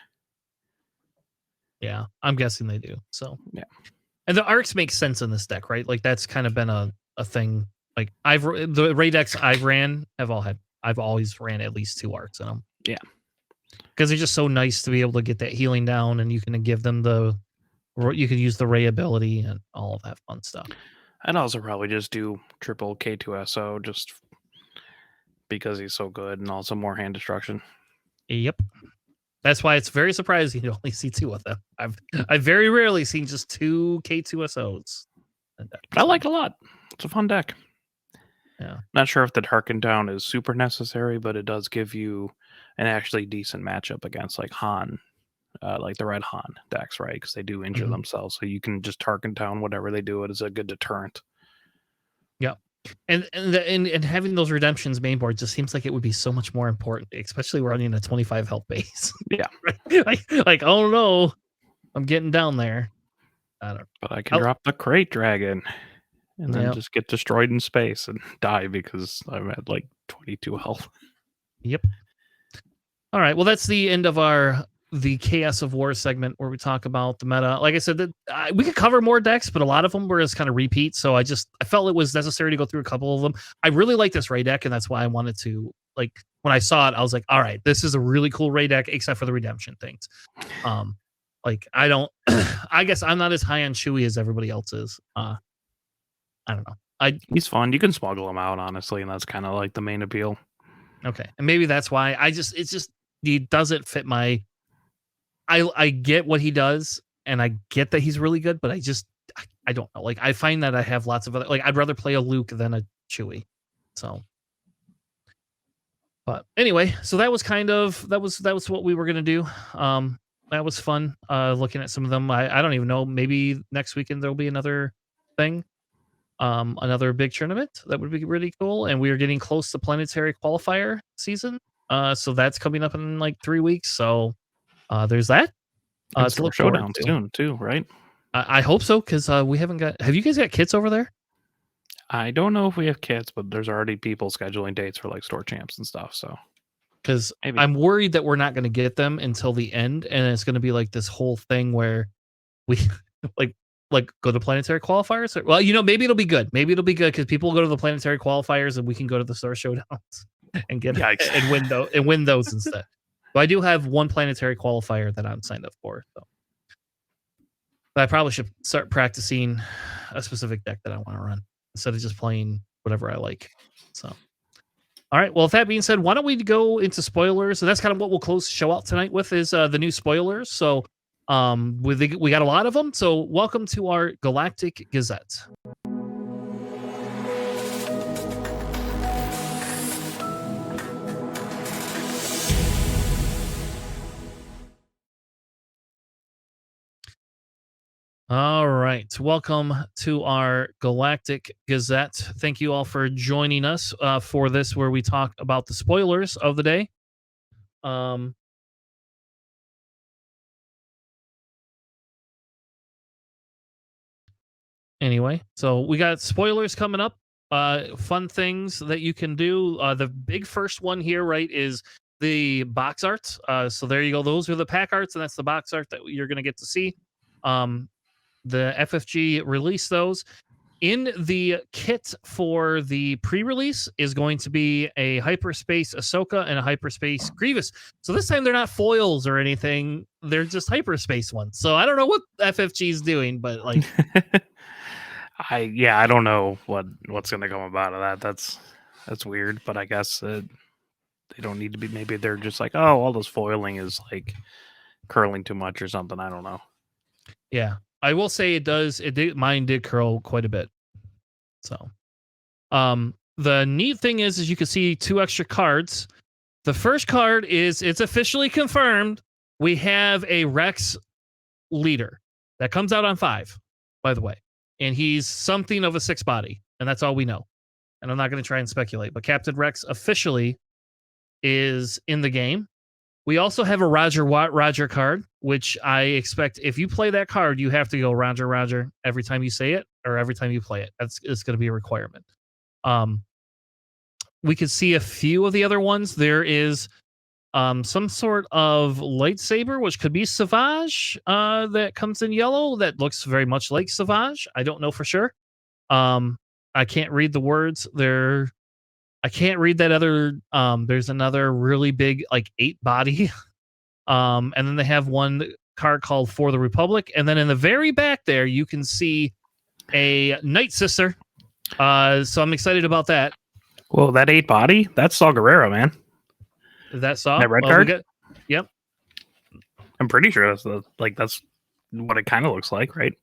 Yeah, I'm guessing they do. So
yeah,
and the arcs make sense in this deck, right? Like that's kind of been a thing. Like the Ray decks I've always ran at least 2 arcs in them.
Yeah,
because they're just so nice to be able to get that healing down, and you can give them you could use the Ray ability and all of that fun stuff.
I'd also probably just do triple K2SO just because he's so good, and also more hand destruction.
Yep. That's why it's very surprising you only see 2 of them. I've very rarely seen just 2 K2SOs.
But I like it a lot. It's a fun deck.
Yeah.
Not sure if the Darken Down is super necessary, but it does give you an actually decent matchup against like Han, like the Red Han decks, right? Because they do injure themselves, so you can just Darken Down whatever they do. It is a good deterrent.
Yeah. And having those Redemptions main board just seems like it would be so much more important, especially running a 25 health base.
Yeah.
like oh no, I'm getting down there. I don't know.
But I can drop the Crate Dragon and then just get destroyed in space and die because I'm at like 22 health.
Yep. All right. Well, that's the end of the Chaos of War segment where we talk about the meta. Like I said, we could cover more decks, but a lot of them were just kind of repeats. So I felt it was necessary to go through a couple of them. I really like this Ray deck, and that's why I wanted to, like, when I saw it, I was like, all right, this is a really cool Ray deck, except for the Redemption things. Like I don't, I guess I'm not as high on Chewie as everybody else is. I don't know.
He's fun. You can smuggle him out, honestly, and that's kind of like the main appeal.
Okay, and maybe that's why he doesn't fit my. I get what he does, and I get that he's really good, but I don't know. Like I find that I have lots of other, like I'd rather play a Luke than a Chewie. So, but anyway, so that was what we were gonna do. That was fun. Looking at some of them, I don't even know. Maybe next weekend there'll be another thing. Another big tournament that would be really cool, and we are getting close to planetary qualifier season, so that's coming up in like 3 weeks. So there's that.
It's a showdown soon too, right?
I hope so, because we haven't got. Have you guys got kits over there?
I don't know if we have kits, but there's already people scheduling dates for like store champs and stuff. So
because I'm worried that we're not going to get them until the end, and it's going to be like this whole thing where we like go to planetary qualifiers. Well, maybe it'll be good. Maybe it'll be good because people will go to the planetary qualifiers and we can go to the store showdowns. and win those instead. But I do have one planetary qualifier that I'm signed up for. So but I probably should start practicing a specific deck that I want to run instead of just playing whatever I like. So, all right. Well, with that being said, why don't we go into spoilers? So that's kind of what we'll close the show out tonight with is the new spoilers. So, we got a lot of them. So, welcome to our Galactic Gazette. All right. Welcome to our Galactic Gazette. Thank you all for joining us for this, where we talk about the spoilers of the day. Anyway, so we got spoilers coming up. Fun things that you can do. The big first one here, right, is the box art. So there you go. Those are the pack arts, and that's the box art that you're going to get to see. The FFG released those. In the kit for the pre-release is going to be a hyperspace Ahsoka and a hyperspace Grievous. So this time they're not foils or anything; they're just hyperspace ones. So I don't know what FFG is doing, but like,
I don't know what's going to come about of that. That's weird, but I guess they don't need to be. Maybe they're just like, oh, all this foiling is like curling too much or something. I don't know.
Yeah. I will say mine did curl quite a bit. So, the neat thing is you can see 2 extra cards. The first card it's officially confirmed. We have a Rex leader that comes out on 5, by the way, and he's something of a 6 body, and that's all we know. And I'm not going to try and speculate, but Captain Rex officially is in the game. We also have a Roger card, which I expect if you play that card, you have to go Roger every time you say it or every time you play it. It's going to be a requirement. We could see a few of the other ones. There is some sort of lightsaber, which could be Savage, that comes in yellow that looks very much like Savage. I don't know for sure. I can't read the words. I can't read that other. There's another really big, like 8 body. And then they have one card called For the Republic. And then in the very back there, you can see a Night Sister. So I'm excited about that.
Well, that 8 body, that's Saw Gerrera, man.
Is that Saw?
That red card?
Yep.
I'm pretty sure that's what it kind of looks like, right?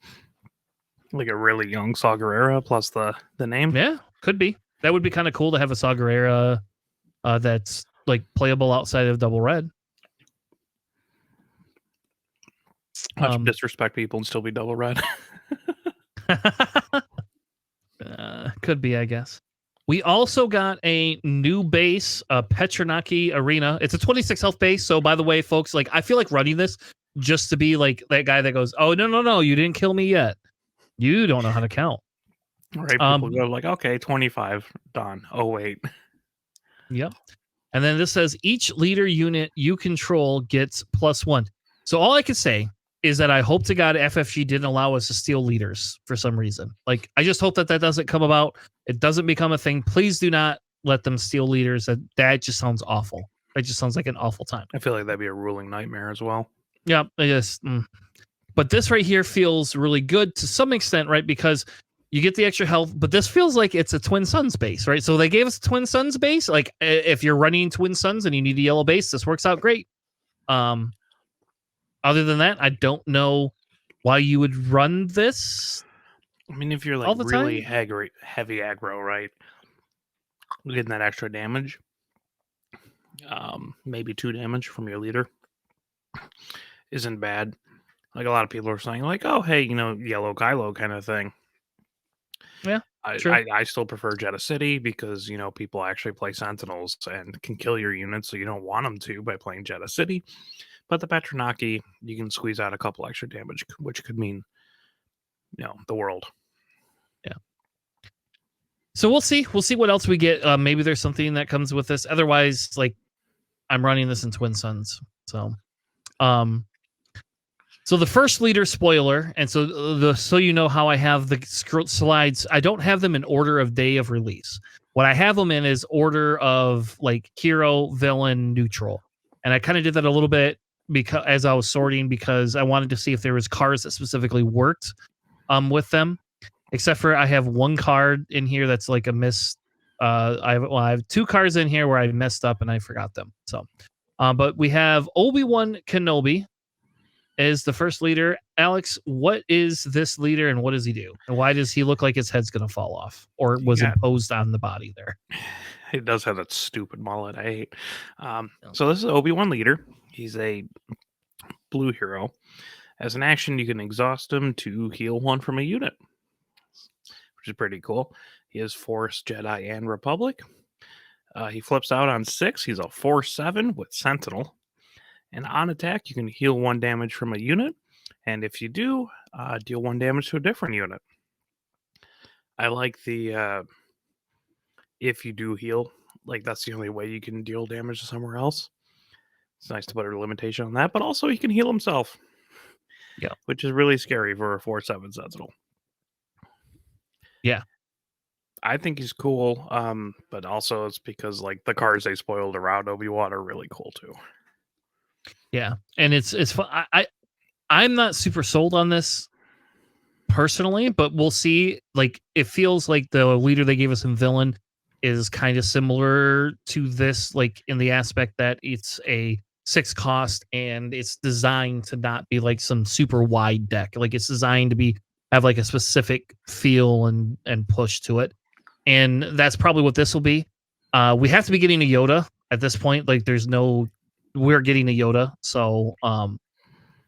Like a really young Saw Gerrera plus the name.
Yeah, could be. That would be kind of cool to have a Saw Gerrera that's like playable outside of Double Red.
Disrespect people and still be Double Red.
Could be, I guess. We also got a new base, Petranaki Arena. It's a 26 health base. So, by the way, folks, like I feel like running this just to be like that guy that goes, "Oh no, you didn't kill me yet. You don't know how to count."
Right, people go like, okay, 25, done. Oh, wait.
Yep. And then this says each leader unit you control gets +1. So all I can say is that I hope to God FFG didn't allow us to steal leaders for some reason. Like, I just hope that doesn't come about. It doesn't become a thing. Please do not let them steal leaders. That just sounds awful. That just sounds like an awful time.
I feel like that'd be a ruling nightmare as well.
Yeah, it is. But this right here feels really good to some extent, right? Because you get the extra health, but this feels like it's a Twin Suns base, right? So they gave us a Twin Suns base. Like if you're running Twin Suns and you need a yellow base, this works out great. Other than that, I don't know why you would run this.
I mean, if you're like really heavy aggro, right? Getting that extra damage, maybe 2 damage from your leader isn't bad. Like a lot of people are saying, like, oh, hey, yellow Kylo kind of thing.
Yeah,
I still prefer Jedha City because, people actually play Sentinels and can kill your units, so you don't want them to by playing Jedha City. But the Petranaki, you can squeeze out a couple extra damage, which could mean, the world.
Yeah. So we'll see. We'll see what else we get. Maybe there's something that comes with this. Otherwise, like, I'm running this in Twin Suns. So, so the first leader spoiler, and so you know how I have the slides. I don't have them in order of day of release. What I have them in is order of like hero, villain, neutral. And I kind of did that a little bit because as I was sorting, because I wanted to see if there was cards that specifically worked with them. Except for I have one card in here that's like a miss. I have 2 cards in here where I messed up and I forgot them. So, but we have Obi-Wan Kenobi is the first leader. Alex, what is this leader and what does he do? And why does he look like his head's going to fall off or was imposed on the body there?
He does have that stupid mullet. I hate. So this is Obi-Wan leader. He's a blue hero. As an action, you can exhaust him to heal 1 from a unit, which is pretty cool. He is Force, Jedi, and Republic. He flips out on 6. He's a Force 7 with Sentinel. And on attack, you can heal 1 damage from a unit. And if you do, deal 1 damage to a different unit. I like the if you do heal, like that's the only way you can deal damage to somewhere else. It's nice to put a limitation on that, but also he can heal himself.
Yeah.
Which is really scary for a 4/7 Sentinel.
Yeah.
I think he's cool, but also it's because like the cards they spoiled around Obi-Wan are really cool too.
Yeah, and it's fun. I'm not super sold on this personally, but we'll see. Like it feels like the leader they gave us in villain is kind of similar to this, like in the aspect that it's a 6 cost and it's designed to not be like some super wide deck. Like it's designed to have like a specific feel and push to it. And that's probably what this will be. We have to be getting a Yoda at this point. Like we're getting a Yoda. So,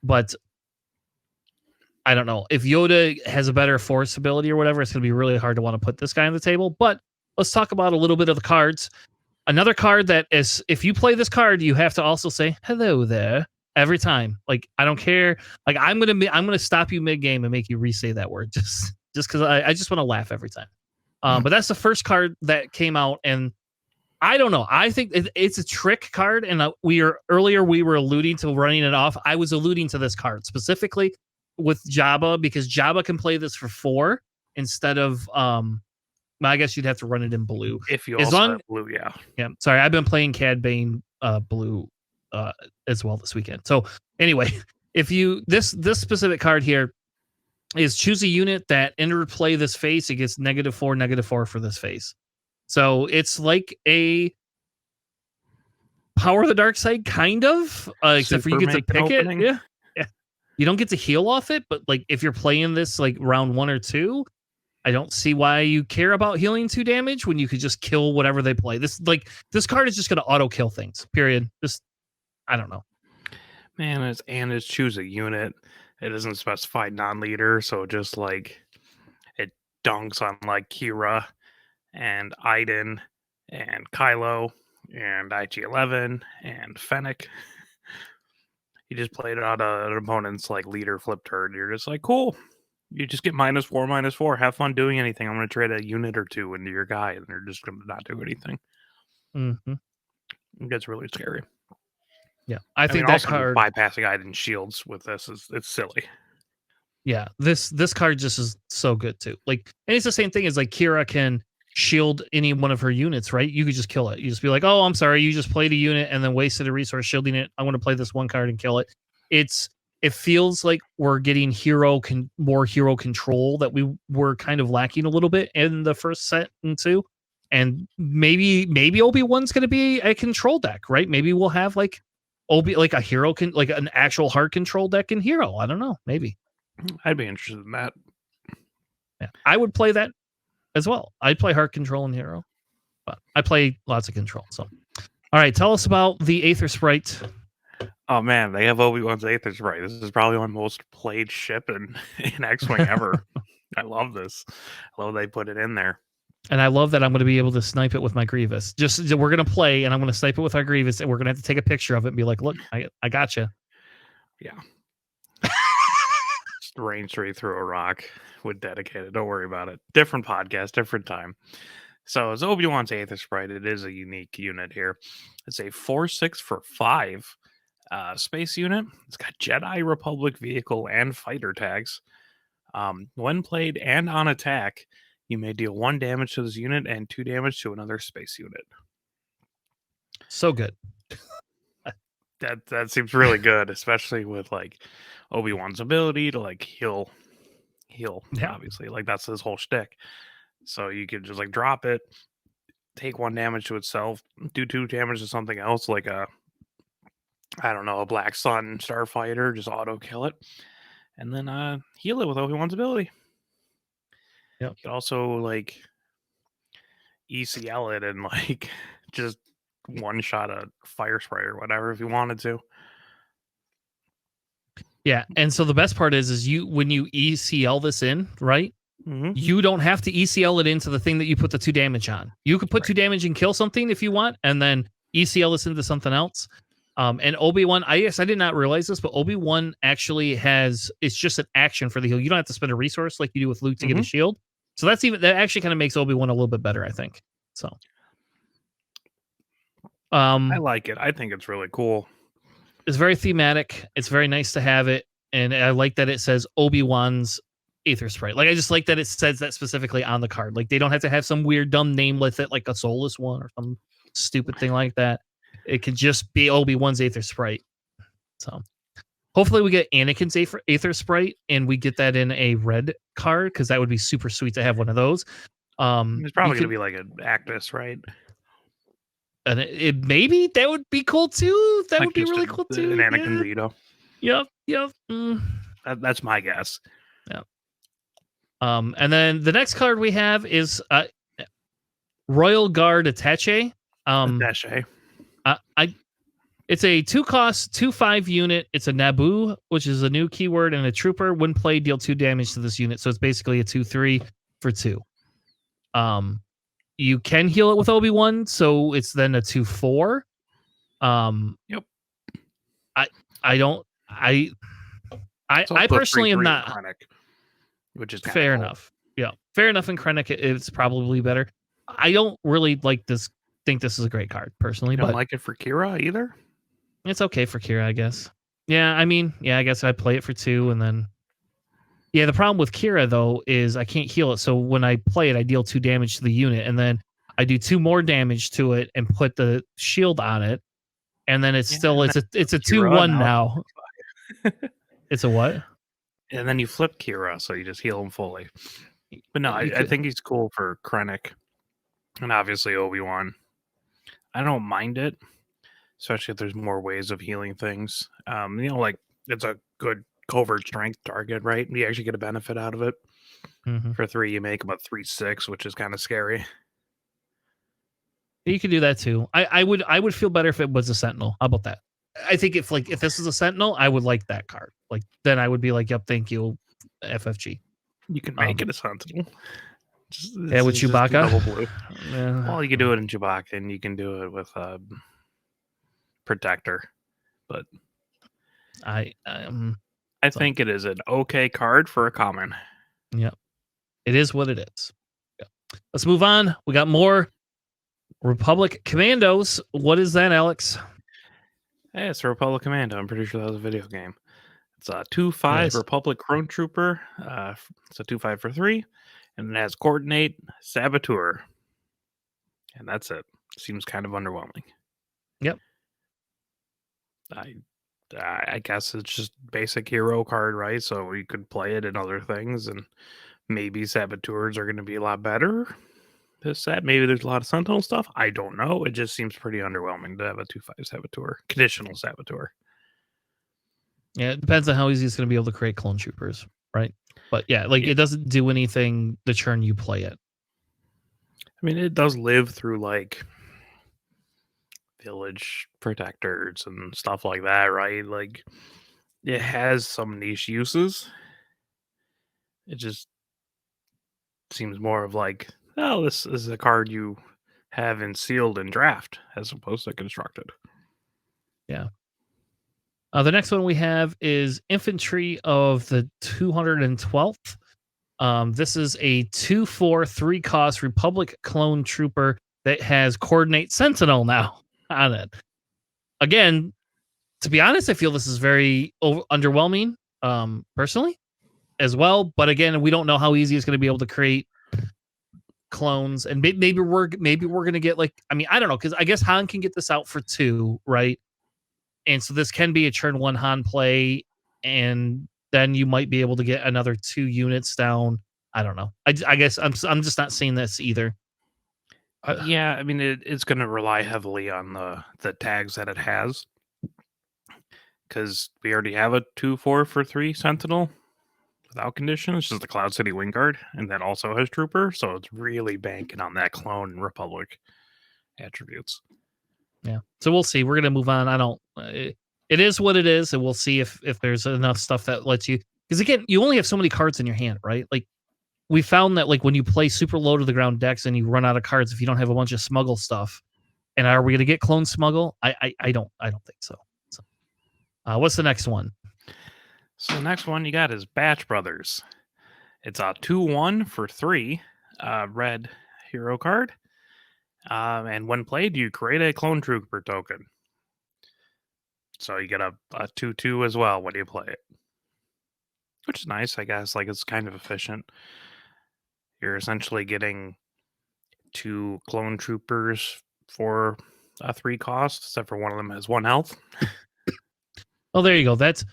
but I don't know if Yoda has a better force ability or whatever. It's going to be really hard to want to put this guy on the table. But let's talk about a little bit of the cards. Another card that is, if you play this card, you have to also say hello there every time. Like I don't care. Like I'm gonna stop you mid game and make you re-say that word just because I just want to laugh every time. But that's the first card that came out, and I don't know. I think it's a trick card, and we were alluding to running it off. I was alluding to this card specifically with Jabba because Jabba can play this for 4 instead of I guess you'd have to run it in blue.
If you also have blue, yeah.
Yeah. Sorry, I've been playing Cad Bane blue as well this weekend. So anyway, if you this specific card here is choose a unit that interplay this phase, it gets -4 for this phase. So it's like a Power of the Dark Side, kind of, except for you get to pick it. Yeah. You don't get to heal off it, but like if you're playing this like round 1 or 2, I don't see why you care about healing 2 damage when you could just kill whatever they play. This card is just going to auto kill things. Period. Just I don't know.
Man, it's choose a unit. It doesn't specify non-leader, so just like it dunks on like Kira and Iden and Kylo and IG-11 and Fennec. You just played it on an opponent's like leader flip turn. You're just like, cool. You just get -4/-4. Have fun doing anything. I'm going to trade a unit or 2 into your guy, and they're just going to not do anything.
Mm-hmm.
It gets really scary.
Yeah, I think that card
bypassing Iden's shields with this it's silly.
Yeah, this card just is so good too. Like, and it's the same thing as like Kira can shield any one of her units, right? You could just kill it. You just be like, oh, I'm sorry, you just played a unit and then wasted a resource shielding it. I want to play this one card and kill it. It feels like we're getting more hero control that we were kind of lacking a little bit in the first set and 2. And maybe Obi-Wan's going to be a control deck, right? Maybe we'll have like a hero like an actual hard control deck in hero. I don't know. Maybe.
I'd be interested in that.
Yeah, I would play that as well. I'd play hard control in hero, but I play lots of control. So, all right, tell us about the Aether Sprite.
Oh man, they have Obi-Wan's Aether Sprite. This is probably my most played ship in X-Wing ever. I love this. I love they put it in there.
And I love that I'm going to be able to snipe it with my Grievous. We're going to play, and I'm going to snipe it with our Grievous, and we're going to have to take a picture of it and be like, look, I got you.
Yeah. Just range straight through a rock with dedicated. Don't worry about it. Different podcast, different time. So as Obi-Wan's Aether Sprite, it is a unique unit here. It's a 4/6 for 5 space unit. It's got Jedi, Republic, vehicle, and fighter tags. When played and on attack, You may deal 1 damage to this unit and 2 damage to another space unit.
So good.
That seems really good, especially with like Obi-Wan's ability to like heal. Yeah. Obviously, like that's his whole shtick. So you could just like drop it, take 1 damage to itself, do 2 damage to something else, like a Black Sun Starfighter, just auto kill it, and then heal it with Obi-Wan's ability.
Yep.
You could also like ECL it and like just one shot a fire spray or whatever if you wanted to.
Yeah, and so the best part is you when you ECL this in, right?
Mm-hmm.
You don't have to ECL it into the thing that you put the 2 damage on. You could put 2 damage and kill something if you want, and then ECL this into something else. And Obi-Wan, I did not realize this, but Obi-Wan actually it's just an action for the heal. You don't have to spend a resource like you do with Luke to get a shield. So that actually kind of makes Obi-Wan a little bit better, I think. So
I like it. I think it's really cool.
It's very thematic. It's very nice to have it. And I like that it says Obi-Wan's Aether Sprite. Like, I just like that it says that specifically on the card. Like, they don't have to have some weird dumb name with it, like a soulless one or some stupid thing like that. It could just be Obi-Wan's Aether Sprite. So hopefully we get Anakin's Aether Sprite and we get that in a red card, because that would be super sweet to have one of those.
It's probably going to be like an Actus, right?
And it maybe that would be cool too. That
like
would be really cool too.
An Anakin Zito.
Yep.
That's my guess.
Yeah. And then the next card we have is Royal Guard Attaché.
Attaché.
It's a 2-cost, 2/5 unit. It's a Naboo, which is a new keyword, and a trooper. When played, deal 2 damage to this unit. So it's basically a 2/3 for 2. You can heal it with Obi-Wan, so it's then a 2/4.
Yep.
I personally am not.
Krennic, which is
fair enough. Yeah, fair enough. In Krennic, it's probably better. I don't really like this. Think this is a great card personally.
You don't like it for Kira either?
It's okay for Kira, I guess. Yeah, I mean, I guess I play it for 2 and then. Yeah, the problem with Kira though is I can't heal it. So when I play it, I deal 2 damage to the unit, and then I do 2 more damage to it and put the shield on it, and then it's a 2/1 now. It's a what?
And then you flip Kira, so you just heal him fully. But no, I think he's cool for Krennic, and obviously Obi-Wan. I don't mind it, especially if there's more ways of healing things. Like it's a good covert strength target, right? You actually get a benefit out of it.
Mm-hmm.
For 3, you make about 3/6, which is kind of scary.
You could do that too. I would feel better if it was a Sentinel. How about that? I think if this is a Sentinel, I would like that card. Like then I would be like, yep, thank you, FFG.
You can make it a Sentinel.
With Chewbacca.
Double blue. Well, you can do it in Chewbacca, and you can do it with Protector. But
I
think it is an okay card for a common.
Yeah, it is what it is. Yeah. Let's move on. We got more Republic Commandos. What is that, Alex?
Hey, it's a Republic Commando. I'm pretty sure that was a video game. It's a 2/5 Republic Clone Trooper. It's a 2/5 for 3, and it has Coordinate, Saboteur, and that's it. Seems kind of underwhelming.
Yep.
I guess it's just basic hero card, right? So you could play it in other things, and maybe Saboteurs are going to be a lot better. This set, maybe there's a lot of Sentinel stuff. I don't know. It just seems pretty underwhelming to have a 2/5 Saboteur, conditional Saboteur.
Yeah, it depends on how easy it's going to be able to create clone troopers, right? But yeah, it doesn't do anything the turn you play it.
I mean, it does live through like village protectors and stuff like that, right? Like it has some niche uses. It just seems more of like, oh, this is a card you have in sealed and draft as opposed to constructed.
Yeah. The next one we have is Infantry of the 212th. This is a 2/4 3-cost Republic clone trooper that has Coordinate Sentinel now on it. Again, to be honest, I feel this is very underwhelming, personally, as well. But again, we don't know how easy it's going to be able to create clones, and maybe we're gonna get like, I mean, I don't know, because I guess Han can get this out for 2, right? And so this can be a turn 1 Han play, and then you might be able to get another 2 units down. I don't know. I guess I'm just not seeing this either.
Yeah, I mean it's going to rely heavily on the tags that it has, because we already have a 2/4 for 3 Sentinel without condition. It's just the Cloud City Wingguard, and that also has Trooper, so it's really banking on that clone and Republic attributes.
Yeah, so we'll see. We're gonna move on. I don't. It is what it is, and we'll see if there's enough stuff that lets you. Because again, you only have so many cards in your hand, right? Like we found that like when you play super low to the ground decks and you run out of cards if you don't have a bunch of smuggle stuff. And are we gonna get clone smuggle? I don't think so. So, what's the next one?
So the next one you got is Batch Brothers. It's a 2/1 for 3 red hero card. And when played, you create a clone trooper token. So you get a 2/2 as well when you play it. Which is nice, I guess. Like, it's kind of efficient. You're essentially getting 2 clone troopers for a 3 cost, except for one of them has 1 health.
Well, there you go. That's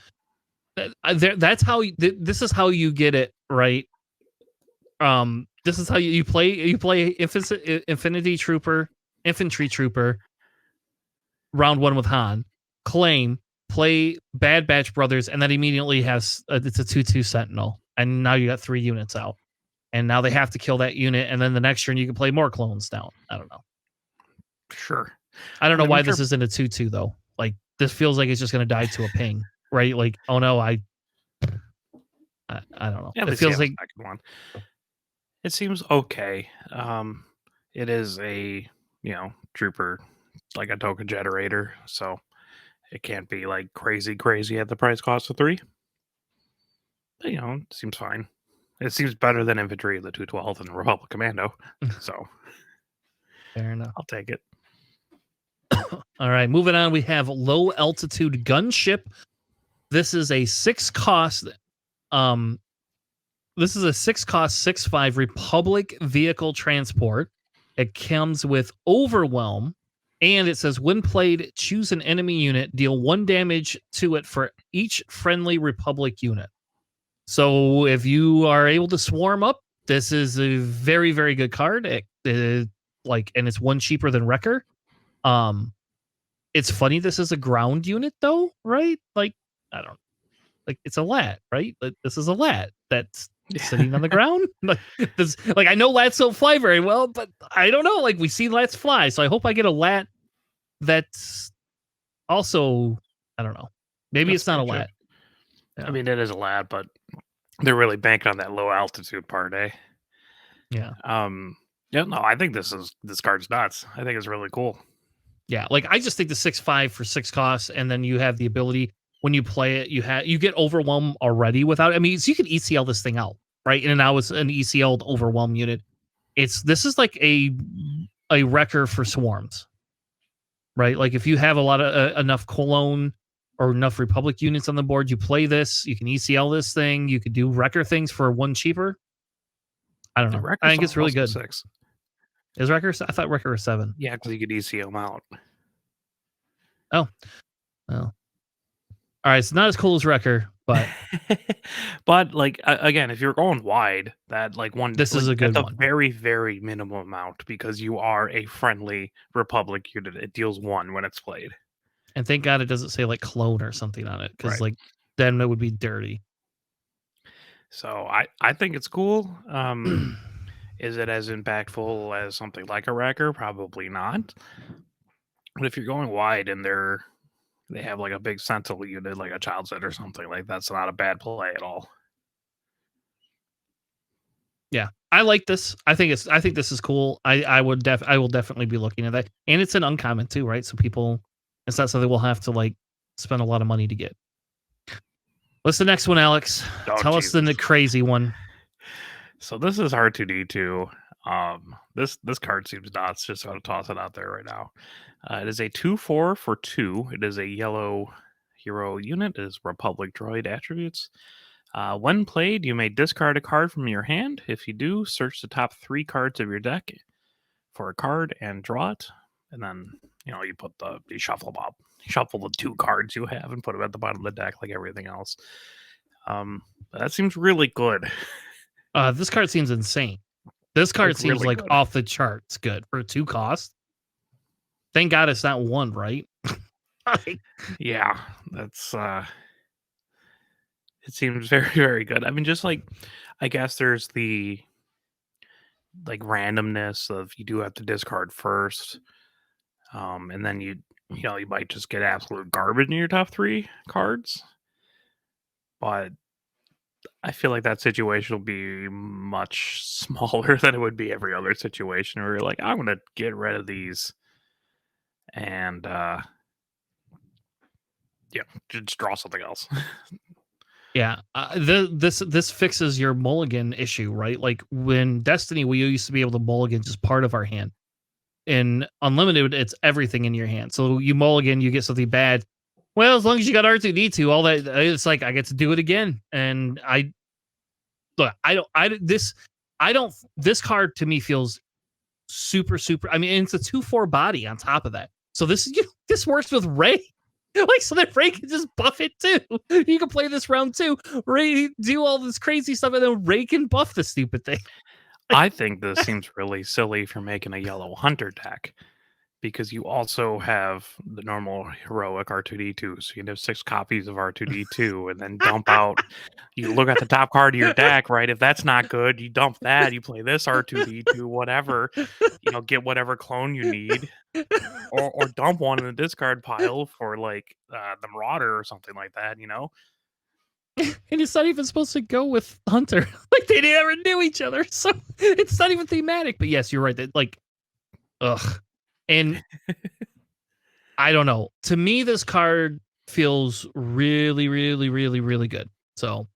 how this is how you get it right. This is how you play Infantry Trooper, round 1 with Han, claim, play Bad Batch Brothers, and then immediately has it's a 2/2 Sentinel, and now you got 3 units out, and now they have to kill that unit, and then the next turn you can play more clones down. I don't know.
Sure.
I don't know why this isn't a 2/2 though. Like this feels like it's just going to die to a ping, right? Like, oh no, I don't know.
Yeah,
it feels like
one. It seems okay. It is a trooper, like a token generator, so it can't be like crazy at the price cost of 3. But, it seems fine. It seems better than Infantry, the 2/12, and the Republic Commando. So
fair enough.
I'll take it.
All right, moving on. We have Low Altitude Gunship. This is a 6 cost. This is a 6 cost 6/5 Republic vehicle transport. It comes with Overwhelm, and it says when played, choose an enemy unit, deal 1 damage to it for each friendly Republic unit. So if you are able to swarm up, this is a very, very good card. And it's 1 cheaper than Wrecker. It's funny this is a ground unit though, right? Like, I don't like it's a lat, right? This is a lat that's sitting on the ground. Like I know lats don't fly very well, but I don't know. Like we see lats fly, so I hope I get a lat that's also, I don't know. Maybe it's not a lat.
Yeah. I mean, it is a lat, but they're really banking on that low altitude part, eh?
Yeah.
Yeah, no, I think this card's nuts. I think it's really cool.
Yeah, like I just think the 6/5 for 6 costs, and then you have the ability when you play it, you get Overwhelm already without. I mean, so you can ECL this thing out, right? And now it's an ECL'd Overwhelm unit. This is like a Wrecker for swarms, right? Like if you have a lot of enough clone or enough Republic units on the board, you play this. You can ECL this thing. You could do Wrecker things for 1 cheaper. I don't know. I think it's really good.
6.
Is Wrecker? I thought Wrecker was 7.
Yeah, because you could ECL them out.
Oh, well. All right, it's not as cool as Wrecker, but
but like again, if you're going wide, that like one,
this is a good one.
A very, very minimal amount because you are a friendly Republic unit. It deals 1 when it's played,
and thank God it doesn't say like clone or something on it, because like then it would be dirty.
So I think it's cool. Is it as impactful as something like a Wrecker? Probably not. But if you're going wide and they have like a big Sentinel unit, like a Child Set or something, like that's not a bad play at all.
Yeah, I like this. I think this is cool. I will definitely be looking at that, and it's an uncommon too, right? So it's not something we'll have to like spend a lot of money to get. What's the next one, Alex? Tell us the crazy one.
So this is R2D2. This card seems nuts. Just going to toss it out there right now. It is a 2/4 for 2. It is a yellow hero unit. It is Republic droid attributes. When played, you may discard a card from your hand. If you do, search the top 3 cards of your deck for a card and draw it. And then, you put you shuffle them up. Shuffle the 2 cards you have and put them at the bottom of the deck like everything else. That seems really good.
This card seems insane. This card seems really like good. Off the charts good for 2 costs. Thank God it's not 1, right?
Yeah, that's it seems very, very good. I mean, just like, I guess there's the like randomness of you do have to discard first, and then you might just get absolute garbage in your top 3 cards. But I feel like that situation will be much smaller than it would be every other situation where you're like, I'm gonna get rid of these, and just draw something else.
Yeah, this fixes your mulligan issue, right? Like when Destiny, we used to be able to mulligan just part of our hand. In Unlimited, it's everything in your hand. So you mulligan, you get something bad. Well, as long as you got R2D2, all that, it's like I get to do it again. And this card to me feels super. I mean, it's a 2/4 body on top of that. So this works with Ray. Like, so that Ray can just buff it too. You can play this round too. Ray do all this crazy stuff, and then Ray can buff the stupid thing.
I think this seems really silly for making a yellow hunter deck, because you also have the normal heroic R2D2, so you can have 6 copies of R2D2 and then dump out. You look at the top card of your deck, right? If that's not good, you dump that. You play this R2D2, whatever. Get whatever clone you need, or dump one in the discard pile for like the Marauder or something like that.
And it's not even supposed to go with Hunter. Like they never knew each other, so it's not even thematic. But yes, you're right. That like, ugh. And I don't know. To me, this card feels really, really, really, really good. So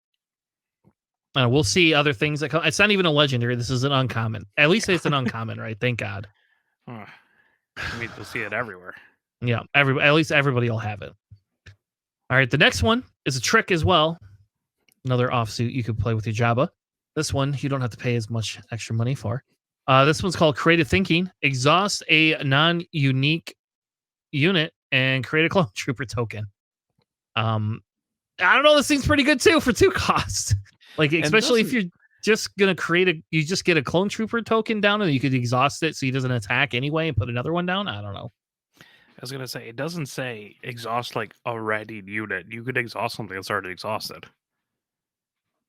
we'll see other things that come. It's not even a legendary. This is an uncommon. At least it's an uncommon, right? Thank God.
I mean, to see it everywhere.
Yeah, at least everybody will have it. All right, the next one is a trick as well. Another offsuit you could play with your Jabba. This one you don't have to pay as much extra money for. This one's called Creative Thinking. Exhaust a non-unique unit and create a clone trooper token. I don't know. This seems pretty good too for 2 costs. Like, especially if you're just gonna you just get a clone trooper token down, and you could exhaust it so he doesn't attack anyway and put another one down. I don't know.
I was gonna say, it doesn't say exhaust like a ready unit. You could exhaust something that's already exhausted.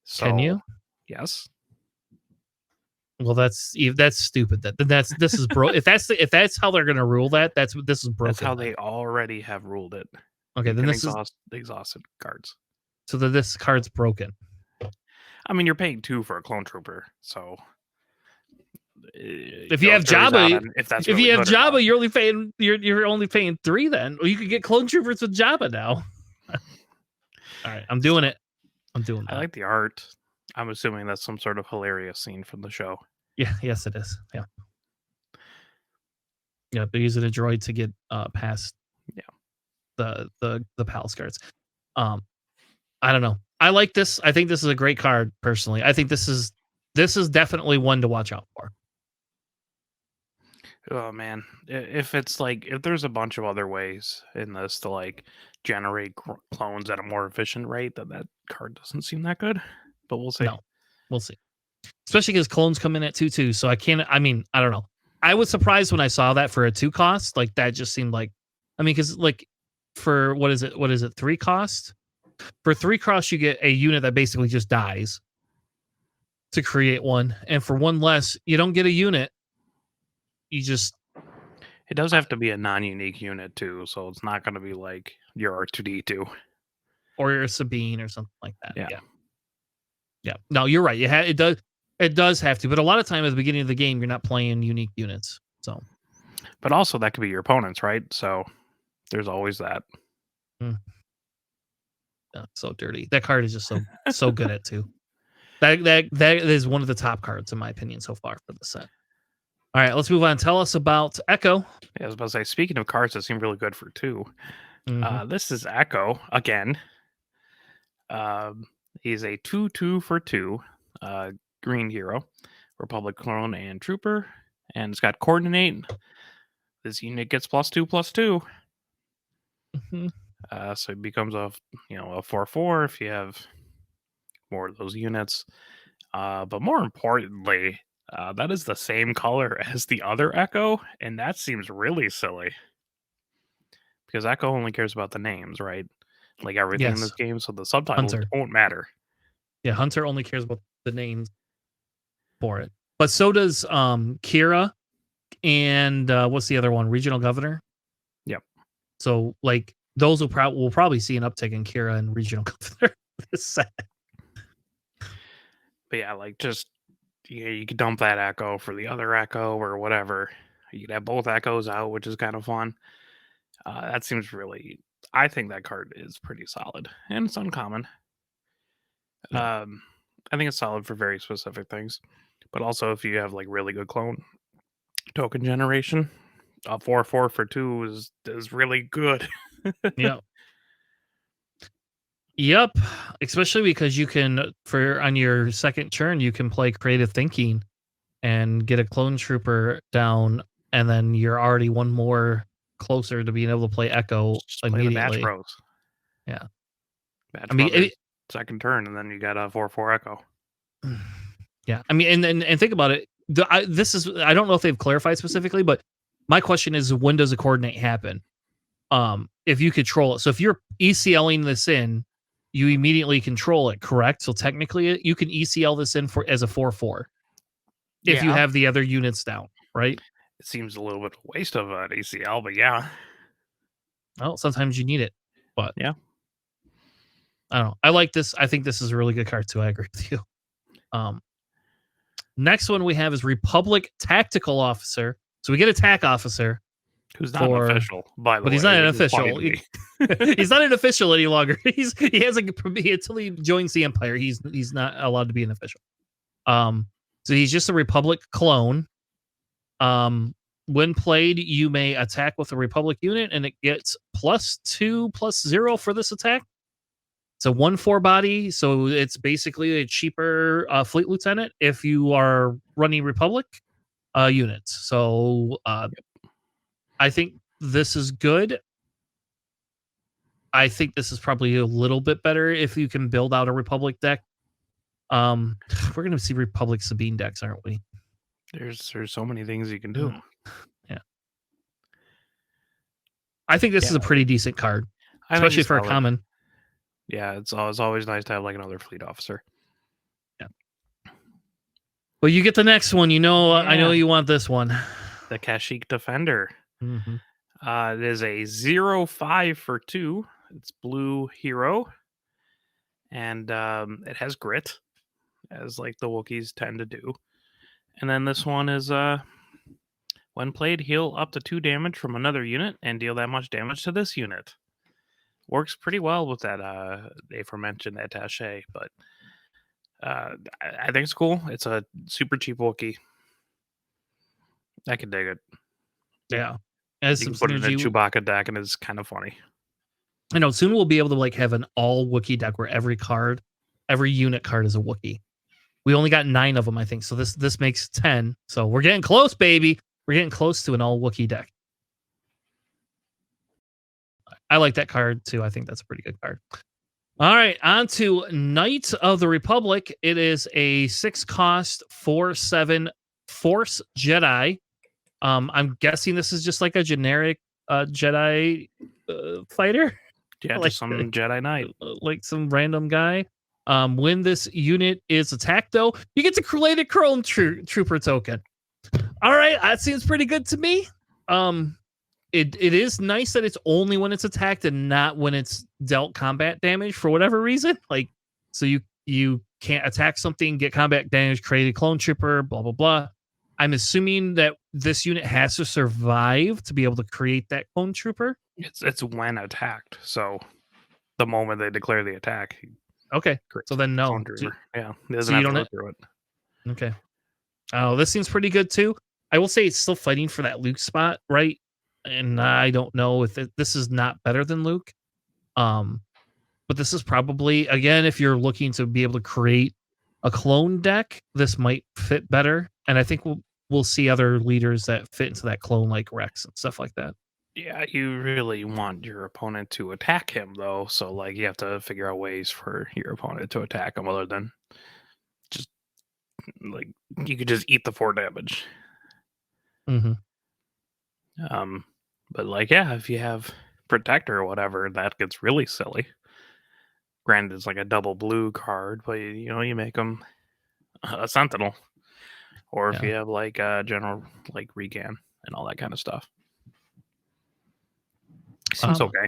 So,
can you?
Yes.
Well, that's stupid. This is bro. if that's how they're gonna rule this is broken.
That's how they already have ruled it.
Okay, then this
exhaust the exhausted cards.
So that this card's broken.
I mean, you're paying 2 for a clone trooper, so
if you have Jabba, you're only paying 3. Then, or you could get clone troopers with Jabba now. All right, I'm doing it. I
like the art. I'm assuming that's some sort of hilarious scene from the show.
Yeah, yes, it is. Yeah. Yeah, they're using a droid to get past the palace guards. I don't know. I like this. I think this is a great card, personally. I think this is definitely one to watch out for.
Oh man, if there's a bunch of other ways in this to like generate clones at a more efficient rate, then that card doesn't seem that good. But we'll see.
No, we'll see. Especially because clones come in at 2/2, so I don't know. I was surprised when I saw that for a 2 cost. Like, that just seemed like, because like for what is it 3 cost? For 3 cost, you get a unit that basically just dies to create one, and for 1 less, you don't get a unit. You just.
It does have to be a non-unique unit too, so it's not going to be like your R2D2
or your Sabine or something like that. Yeah. No, you're right. It does have to, but a lot of time at the beginning of the game, you're not playing unique units. So,
but also that could be your opponents, right? So there's always that.
So dirty. That card is just so good at 2. That is one of the top cards in my opinion so far for the set. All right, let's move on. Tell us about Echo.
Yeah, I was about to say, speaking of cards that seem really good for 2, this is Echo again. He's a 2/2 for 2, green hero, Republic clone and trooper, and it's got coordinate. This unit gets +2/+2.
Mm-hmm.
So it becomes a 4/4 if you have more of those units. But more importantly, that is the same color as the other Echo, and that seems really silly because Echo only cares about the names, right? Like everything in this game, so the subtitles
Hunter.
won't matter.
Yeah, Hunter only cares about the names for it, but so does Kira and what's the other one? Regional Governor.
Yep.
So like those will probably see an uptick in Kira and Regional Governor this set.
But yeah, like just you could dump that Echo for the other Echo or whatever. You could have both Echoes out, which is kind of fun. That seems really. I think that card is pretty solid and it's uncommon.
Yeah.
I think it's solid for very specific things, but also if you have like really good clone token generation, a 4/4 for 2 is really good.
Yeah. Yep. Especially because you can on your second turn you can play creative thinking and get a clone trooper down, and then you're already one more closer to being able to play Echo
Just play the Batch
immediately.
Bros.
Yeah.
Batch
I mean,
Brothers, second turn, and then you got a 4/4 Echo.
Yeah, I mean, and think about it. This is I don't know if they've clarified specifically, but my question is, when does a coordinate happen? If you control it, so if you're ECLing this in, you immediately control it, correct? So technically, you can ECL this in for as a 4/4 if you have the other units down, right?
It seems a little bit of a waste of an ACL, but yeah.
Well, sometimes you need it, but
yeah,
I don't know. I like this. I think this is a really good card too. I agree with you. Next one we have is Republic Tactical Officer. So we get Attack Officer,
who's not an official, by the way.
But he's not an official. He's not an official any longer. He has until he joins the Empire. He's not allowed to be an official. So he's just a Republic clone. When played, you may attack with a Republic unit, and it gets +2/+0 for this attack. It's a 1/4 body, so it's basically a cheaper fleet lieutenant if you are running Republic units. So I think this is good. I think this is probably a little bit better if you can build out a Republic deck. We're going to see Republic Sabine decks, aren't we?
There's so many things you can do.
Yeah. I think this is a pretty decent card, especially for a common.
Yeah, it's always nice to have like another fleet officer.
Yeah. Well, you get the next one. I know you want this one.
The Kashyyyk Defender.
Mm-hmm.
It is a 0/5 for 2. It's blue hero. And it has grit, as like the Wookiees tend to do. And then this one is when played, heal up to 2 damage from another unit and deal that much damage to this unit. Works pretty well with that aforementioned attaché, but I think it's cool. It's a super cheap Wookiee. I can dig it.
Yeah.
As you can put it in a Chewbacca deck, and it's kind of funny.
I know soon we'll be able to have an all Wookiee deck where every unit card is a Wookiee. We only got 9 of them, I think. So this makes 10. So we're getting close, baby. We're getting close to an all Wookiee deck. I like that card too. I think that's a pretty good card. All right, on to Knights of the Republic. It is a 6-cost 4/7 Force Jedi. I'm guessing this is just like a generic Jedi fighter.
Yeah, like some Jedi Knight,
like some random guy. When this unit is attacked, though, you get to create a Chrome Trooper token. All right, that seems pretty good to me. It is nice that it's only when it's attacked and not when it's dealt combat damage for whatever reason. Like, so you can't attack something, get combat damage, create a clone trooper, blah blah blah. I'm assuming that this unit has to survive to be able to create that clone trooper.
It's when attacked. So the moment they declare the attack.
Okay. So then no.
Yeah. It doesn't have to go through it.
Okay. Oh, this seems pretty good too. I will say it's still fighting for that Luke spot, right? And I don't know if this is not better than Luke. But this is probably, again, if you're looking to be able to create a clone deck, this might fit better. And I think we'll see other leaders that fit into that clone, like Rex and stuff like that.
Yeah, you really want your opponent to attack him, though. So, like, you have to figure out ways for your opponent to attack him other than just, like, you could just eat the 4 damage.
Mm-hmm.
But, like, yeah, if you have Protector or whatever, that gets really silly. Granted, it's like a double blue card, but, you make them a Sentinel. Or if you have, like, a General, like, Regan and all that kind of stuff. Seems okay.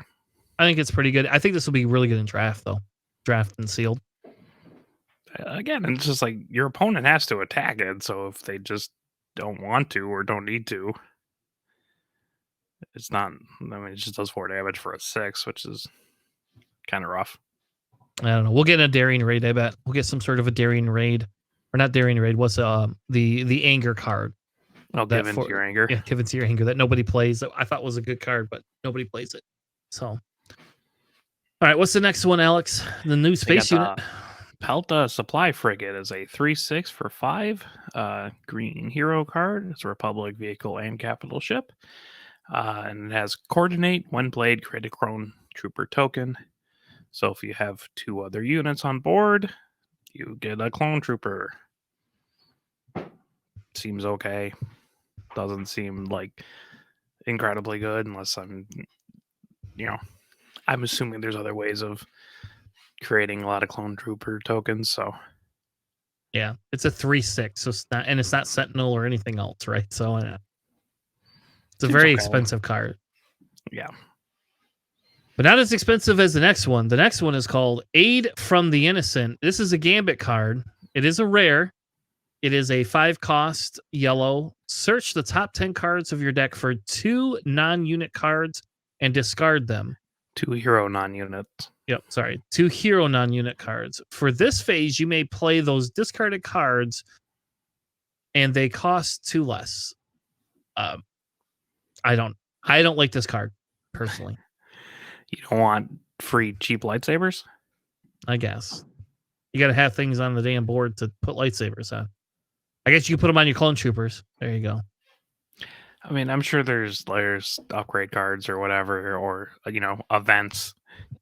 I think it's pretty good. I think this will be really good in draft, though. Draft and sealed.
Again, it's just like your opponent has to attack it. So if they just don't want to or don't need to, it's not. I mean, it just does 4 damage for a 6, which is kind of rough.
I don't know. We'll get a Daring Raid, I bet. We'll get some sort of a Daring Raid. Or not Daring Raid. What's the Anger card?
Oh, give into your anger.
Yeah, give into your anger that nobody plays. That I thought was a good card, but nobody plays it. So, all right, what's the next one, Alex? The new space unit.
Pelta Supply Frigate is a 3/6 for 5 green hero card. It's a Republic vehicle and capital ship. And it has Coordinate. When played, create a clone trooper token. So if you have 2 other units on board, you get a clone trooper. Seems okay. Doesn't seem like incredibly good unless I'm assuming there's other ways of creating a lot of clone trooper tokens. So
yeah, it's a 3/6, so it's not Sentinel or anything else, right? So it's a very expensive card.
Yeah,
but not as expensive as the next one. The next one is called Aid from the Innocent. This is a Gambit card. It is a rare. It is a 5-cost yellow. Search the top 10 cards of your deck for 2 non-unit cards and discard them.
2 hero non-units.
Yep, sorry. 2 hero non-unit cards. For this phase, you may play those discarded cards, and they cost 2 less. I don't like this card personally.
You don't want free cheap lightsabers?
I guess you got to have things on the damn board to put lightsabers on. I guess you can put them on your clone troopers. There you go.
I mean, I'm sure there's upgrade cards or whatever, or events,